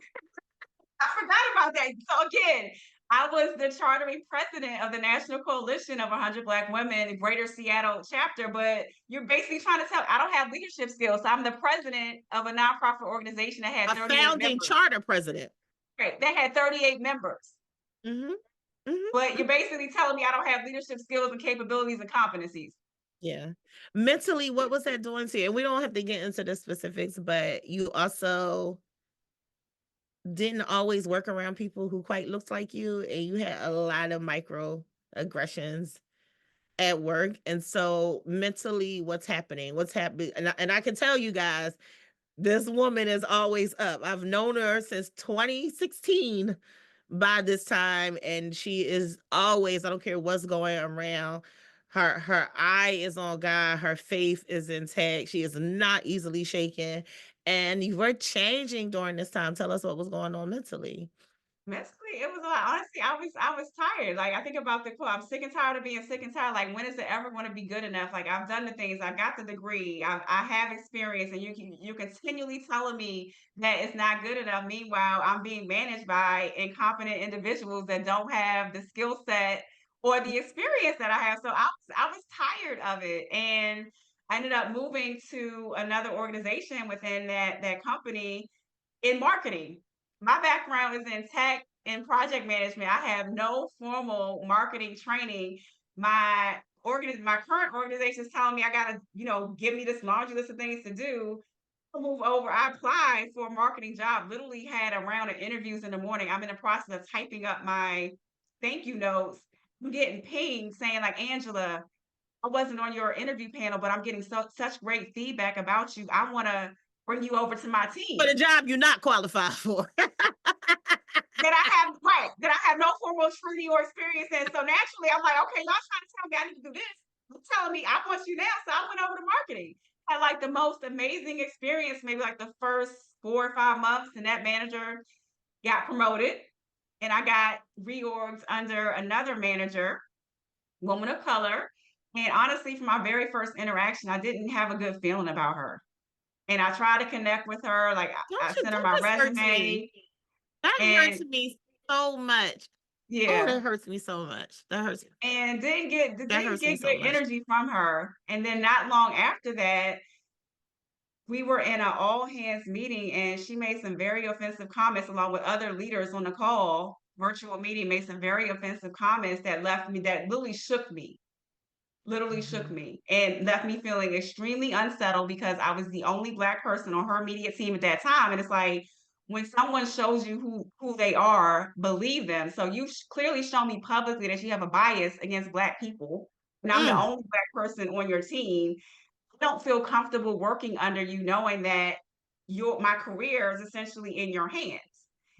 I forgot about that. So again, I was the chartering president of the National Coalition of 100 Black Women, Greater Seattle chapter. But you're basically trying to tell I don't have leadership skills. So I'm the president of a nonprofit organization that had A 38 founding members. charter president. Right, that had 38 members. Mm-hmm. Mm-hmm. But you're basically telling me I don't have leadership skills and capabilities and competencies. Yeah. Mentally, what was that doing to you? And we don't have to get into the specifics, but you also didn't always work around people who quite looked like you, and you had a lot of micro aggressions at work. And so mentally, what's happening? What's happening? And I can tell you guys, this woman is always up. I've known her since 2016 by this time, and she is always, I don't care what's going around. Her eye is on God, her faith is intact. She is not easily shaken. And you were changing during this time. Tell us what was going on mentally. Mentally, it was a lot. Honestly, I was tired. Like I think about the quote, I'm sick and tired of being sick and tired. Like when is it ever going to be good enough? Like I've done the things, I got the degree, I have experience, and you're continually telling me that it's not good enough. Meanwhile, I'm being managed by incompetent individuals that don't have the skill set or the experience that I have. So I was tired of it. And I ended up moving to another organization within that company in marketing. My background is in tech and project management. I have no formal marketing training. My current organization is telling me I gotta, give me this laundry list of things to do. I move over. I applied for a marketing job. Literally had a round of interviews in the morning. I'm in the process of typing up my thank you notes. I'm getting pinged saying like, Angela, I wasn't on your interview panel, but I'm getting such great feedback about you. I want to bring you over to my For the team. job you're not qualified for. That I have no formal training or experience in. So naturally, I'm like, okay, y'all trying to tell me I need to do this. You're telling me I want you now. So I went over to marketing. Had like the most amazing experience, maybe like the first 4 or 5 months, and that manager got promoted, and I got reorged under another manager, woman of color. And honestly, from my very first interaction, I didn't have a good feeling about her. And I tried to connect with her. Like I Don't you? sent her That my just hurts me. resume, That hurts and me so much. Oh, yeah, that hurts me so much. and That didn't hurts me get so good much. energy from her. And then not long after that, we were in an all hands meeting, and she made some very offensive comments along with other leaders on the call. Virtual meeting made some very offensive comments that left me that literally shook Mhm. me and left me feeling extremely unsettled because I was the only black person on her immediate team at that time. And it's like when someone shows you who they are, believe them. So you clearly show me publicly that you have a bias against black people, and I'm the Mm, only black person on your team. I don't feel comfortable working under you, knowing that my career is essentially in your hands.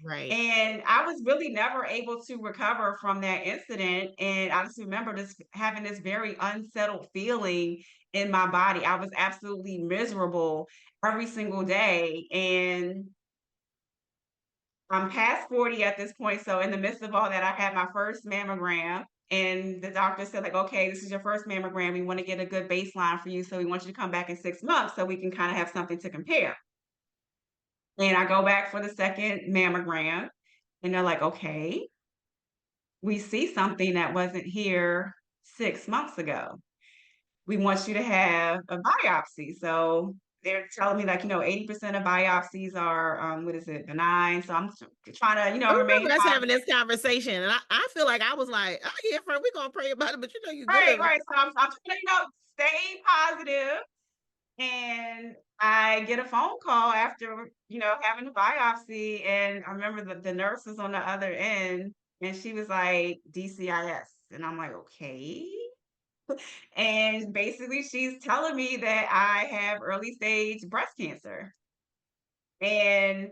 right. And I was really never able to recover from that incident. And I just remember this having this very unsettled feeling in my body. I was absolutely miserable every single day. And I'm past 40 at this point. So in the midst of all that, I had my first mammogram. And the doctor said, like, okay, this is your first mammogram. We want to get a good baseline for you. So we want you to come back in 6 months so we can kind of have something to compare. And I go back for the second mammogram. And they're like, okay, we see something that wasn't here 6 months ago. We want you to have a biopsy. So they're telling me like, 80% of biopsies are, what is it, benign. So I'm trying to, I remain remember us having positive. this conversation, and I feel like I was like, "Oh yeah, friend, we're gonna pray about it," but you Right, good. right. So I'm trying to, stay positive. And I get a phone call after, having a biopsy. And I remember the nurse was on the other end, and she was like, DCIS. And I'm like, okay. And basically, she's telling me that I have early stage breast cancer. And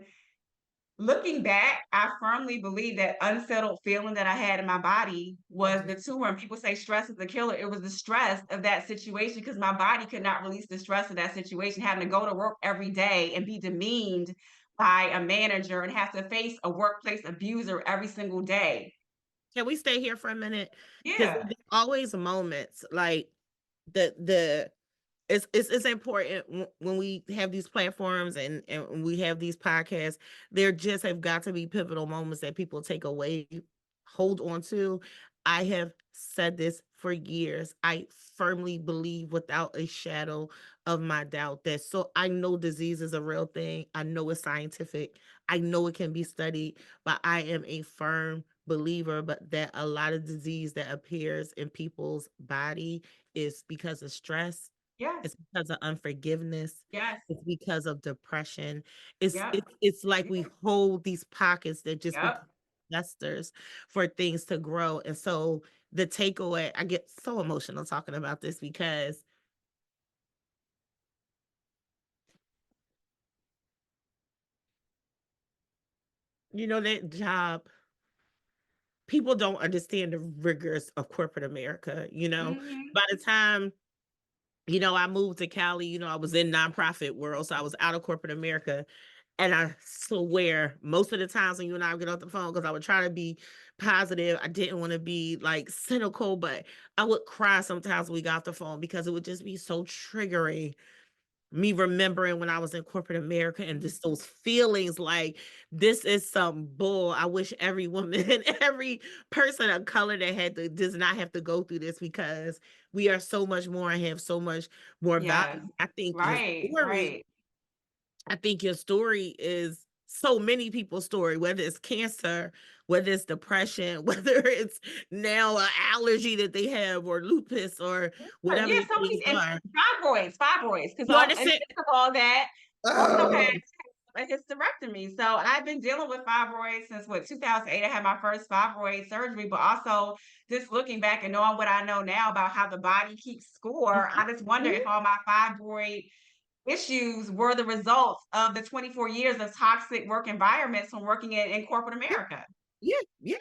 looking back, I firmly believe that unsettled feeling that I had in my body I was do. the tumor. And people say stress is the killer. It was the stress of that situation because my body could not release the stress of that situation, having to go to work every day and be demeaned by a manager and have to face a workplace abuser every single day. Can we stay here for a minute? Because Yeah. there's always moments like the it's important when we have these platforms and we have these podcasts. There just have got to be pivotal moments that people take away, hold on to. I have said this for years. I firmly believe without a shadow of my doubt that, so I know disease is a real thing. I know it's scientific. I know it can be studied, but I am a firm believer but that a lot of disease that appears in people's body is because of stress, Yes. it's because of unforgiveness. Yes. It's because of depression. It's Yep. it's it's like we Yep. hold these pockets that just Yep. become nesters for things to grow. And so the takeaway, I get so emotional talking about this because that job, people don't understand the rigors of corporate America. Mhm. By the time I moved to Cali, I was in nonprofit world, so I was out of corporate America. And I swear, most of the times when you and I would get off the phone, because I would try to be positive, I didn't want to be like cynical, but I would cry sometimes when we got off the phone because it would just be so triggering. Me remembering when I was in corporate America and just those feelings like this is some bull. I wish every woman and every person of color that does not have to go through this because we are so much more and have so much more Yes. value. I think your Right. story Right. is so many people's story, whether it's cancer, whether it's depression, whether it's now an allergy that they have or lupus or whatever Yeah, the so things many and are. fibroids, because You in the understand? midst of all that, also Oh, had a hysterectomy. So I've been dealing with fibroids since 2008. I had my first fibroid surgery, but also just looking back and knowing what I know now about how the body keeps score, I just wonder if all my fibroid issues were the results of the 24 years of toxic work environments from working in corporate yeah, America. yeah, yeah.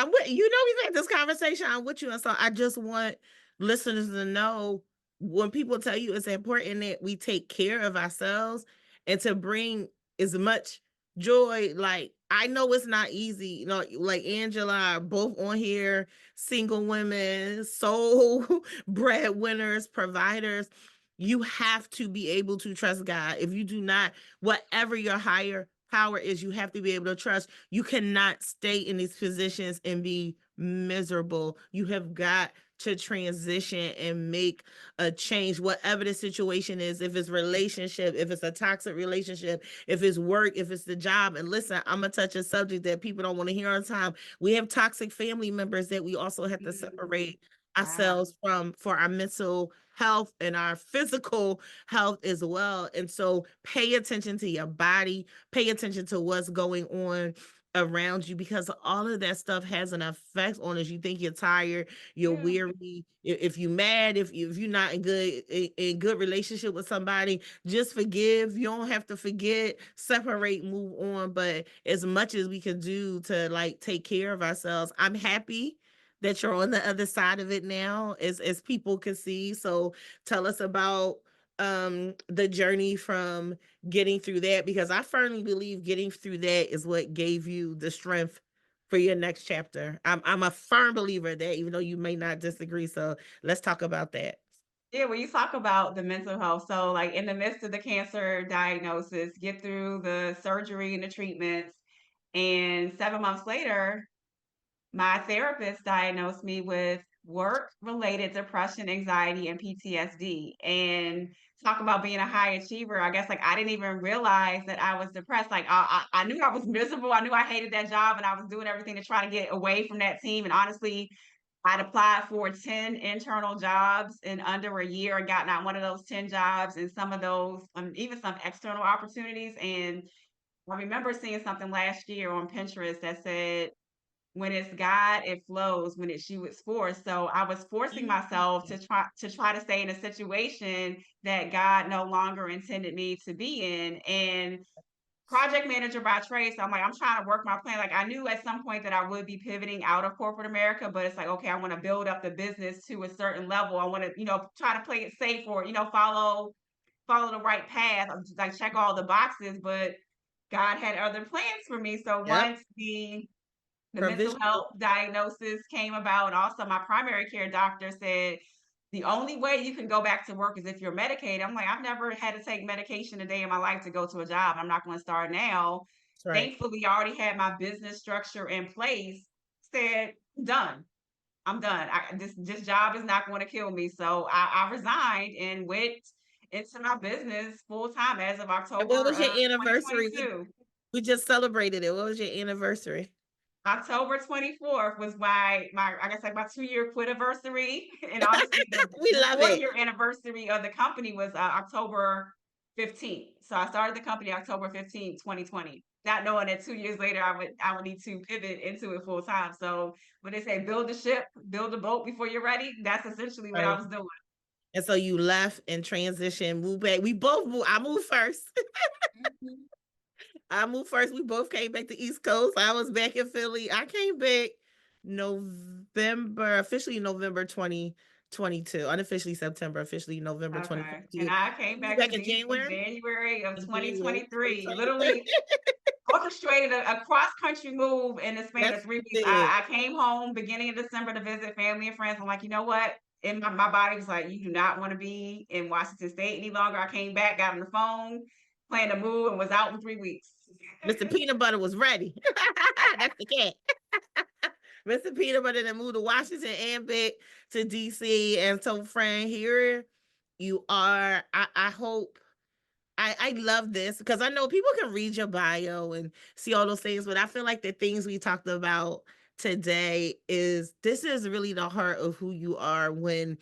We've had this conversation. I'm with you, and so I just want listeners to know when people tell you it's important that we take care of ourselves and to bring as much joy, like I know it's not easy. You know, like Angela are both on here, single women, sole breadwinners, providers. You have to be able to trust God. If you do not, whatever your higher power is, you have to be able to trust. You cannot stay in these positions and be miserable. You have got to transition and make a change, whatever the situation is. If it's relationship, if it's a toxic relationship, if it's work, if it's the job. And listen, I'm gonna touch a subject that people don't want to hear all the time. We have toxic family members that we also have to Mm, separate wow. ourselves from for our mental health and our physical health as well. And so pay attention to your body, pay attention to what's going on around you, because all of that stuff has an effect on us. You think you're tired, you're Yeah. weary, if you're mad, if you're not in good relationship with somebody, just forgive. You don't have to forget, separate, move on. But as much as we can do to like take care of ourselves, I'm happy that you're on the other side of it now, as people can see. So tell us about the journey from getting through that, because I firmly believe getting through that is what gave you the strength for your next chapter. I'm a firm believer of that, even though you may not disagree. So let's talk about that. Yeah, when you talk about the mental health, so like in the midst of the cancer diagnosis, get through the surgery and the treatments, and 7 months later, my therapist diagnosed me with work-related depression, anxiety, and PTSD. And talk about being a high achiever. I guess like I didn't even realize that I was depressed. Like I knew I was miserable. I knew I hated that job, and I was doing everything to try to get away from that team. And honestly, I'd applied for 10 internal jobs in under a year and got not one of those 10 jobs, and some of those, even some external opportunities. And I remember seeing something last year on Pinterest that said, when it's God, it flows. When it's you, it's forced. So I was forcing myself Mm. to try to stay in a situation that God no longer intended me to be in. And project manager by trade. So I'm like, I'm trying to work my plan. Like I knew at some point that I would be pivoting out of corporate America, but it's like, okay, I want to build up the business to a certain level. I want to, try to play it safe, or, follow the right path. Like check all the boxes, but God had other plans for me. So Yep. once the mental Provision. health diagnosis came about, and also my primary care doctor said the only way you can go back to work is if you're medicated. I'm like, I've never had to take medication a day in my life to go to a job. I'm not going to start now. That's right. Thankfully, I already had my business structure in place. Said, done. I'm done. This job is not going to kill me. So I resigned and went into my business full time as of And what October was your of anniversary? We 2022. we just celebrated it. What was your anniversary? October 24th was my I guess like my 2-year quit anniversary. And honestly, We the love it. 4-year anniversary of the company was October 15th. So I started the company October 15th, 2020. Not knowing that 2 years later I would need to pivot into it full time. So when they say build a ship, build a boat before you're ready, that's essentially what I Right. was doing. And so you left and transitioned, moved back. We both moved. I moved first. Mhm. I moved first. We both came back to East Coast. I was back in Philly. I came back November, officially November 2022. Unofficially September, officially November Okay. And 2022. I came You back back to in DC January? January of In January 2023. 2023. Literally orchestrated a cross country move in the span of Yes, 3 weeks. you did. I came home beginning of December to visit family and friends. I'm like, you know what? And my body was like, you do not want to be in Washington State any longer. I came back, got on the phone, planned to move, and was out in 3 weeks. Mr. Peanut Butter was ready. That's the cat. Mr. Peanut Butter that moved to Washington and back to DC. And so, friend, here you are. I hope I love this because I know people can read your bio and see all those things, but I feel like the things we talked about today is this is really the heart of who you are when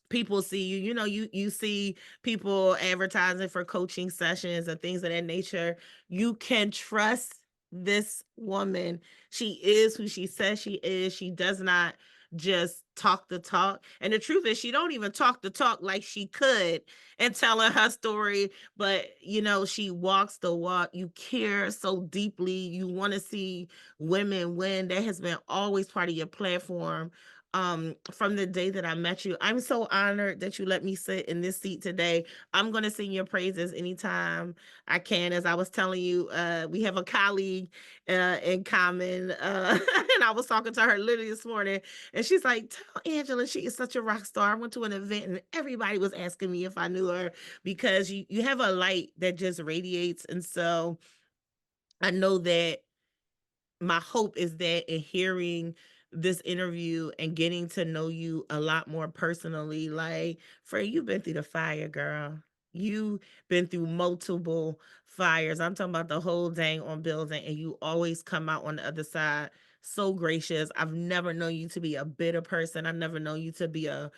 people see you. You know, you see people advertising for coaching sessions and things of that nature. You can trust this woman. She is who she says she is. She does not just talk the talk, and the truth is she don't even talk the talk like she could and telling her story, but you know she walks the walk. You care so deeply. You want to see women win. That has been always part of your platform. from the day that I met you. I'm so honored that you let me sit in this seat today. I'm going to sing your praises anytime I can. As I was telling you, we have a colleague in common, and I was talking to her literally this morning, and she's like, "Tell Angela she is such a rock star." I went to an event, and everybody was asking me if I knew her because you have a light that just radiates, and so I know that my hope is that in hearing this interview and getting to know you a lot more personally, like, Frey, you've been through the fire, girl. You been through multiple fires. I'm talking about the whole dang on building, and you always come out on the other side so gracious. I've never known you to be a bitter person. I've never known you to be a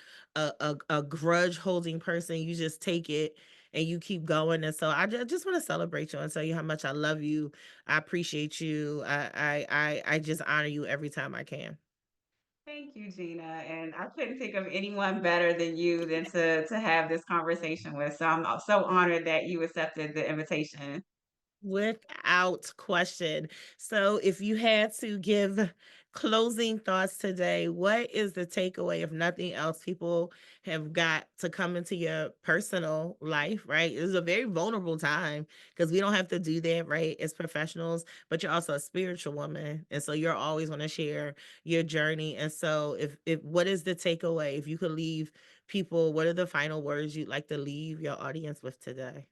grudge holding person. You just take it and you keep going. And so just want to celebrate you and tell you how much I love you. I appreciate you. I just honor you every time I can. Thank you, Gina. And I couldn't think of anyone better than you than to have this conversation with. So I'm so honored that you accepted the invitation. Without question. So, if you had to give closing thoughts today, what is the takeaway, if nothing else, people have got to come into your personal life, right? It's a very vulnerable time because we don't have to do that, right, as professionals, but you're also a spiritual woman. And so you're always going to share your journey. And so, if what is the takeaway? If you could leave people, what are the final words you'd like to leave your audience with today?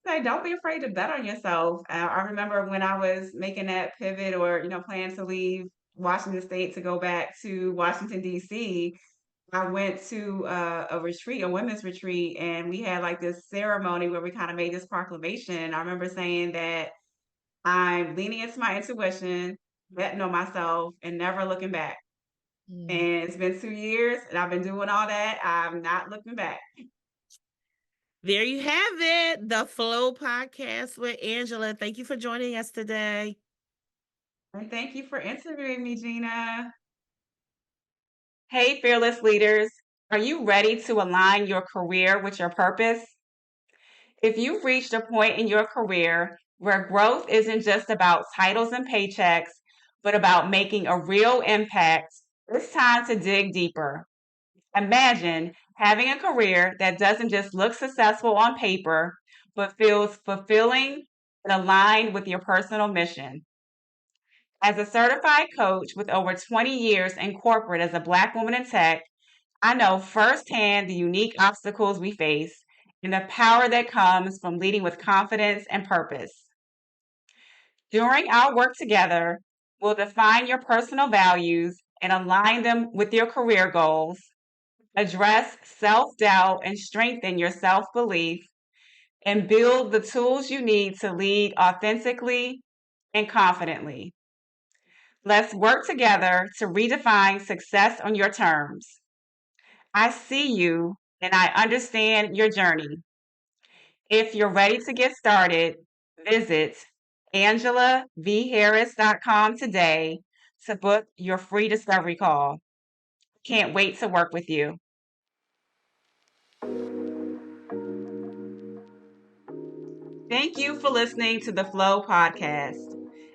Say, don't be afraid to bet on yourself. I remember when I was making that pivot or, planning to leave Washington State to go back to Washington, D.C. I went to a retreat, a women's retreat, and we had like this ceremony where we kind of made this proclamation. I remember saying that I'm leaning into my intuition, betting on myself, and never looking back. Mm. And it's been 2 years, and I've been doing all that. I'm not looking back. There you have it, the Flow podcast with Angela. Thank you for joining us today. And thank you for interviewing me, Gina. Hey, fearless leaders. Are you ready to align your career with your purpose? If you've reached a point in your career where growth isn't just about titles and paychecks, but about making a real impact, it's time to dig deeper. Imagine having a career that doesn't just look successful on paper, but feels fulfilling and aligned with your personal mission. As a certified coach with over 20 years in corporate as a Black woman in tech, I know firsthand the unique obstacles we face and the power that comes from leading with confidence and purpose. During our work together, we'll define your personal values and align them with your career goals, address self doubt and strengthen your self belief, and build the tools you need to lead authentically and confidently. Let's work together to redefine success on your terms. I see you and I understand your journey. If you're ready to get started, visit AngelaVHarris.com today to book your free discovery call. Can't wait to work with you. Thank you for listening to the Flow podcast.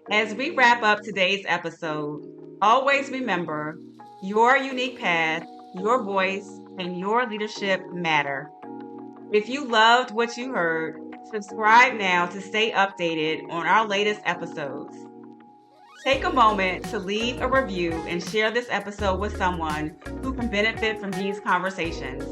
As we wrap up today's episode, always remember your unique path, your voice, and your leadership matter. If you loved what you heard, subscribe now to stay updated on our latest episodes. Take a moment to leave a review and share this episode with someone who can benefit from these conversations.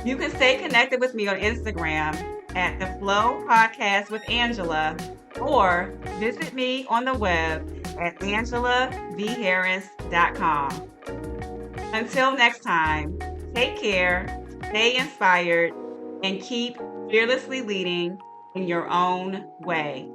You can stay connected with me on Instagram at the Flow Podcast with Angela, or visit me on the web at AngelaVHarris.com. Until next time, take care, stay inspired, and keep fearlessly leading in your own way.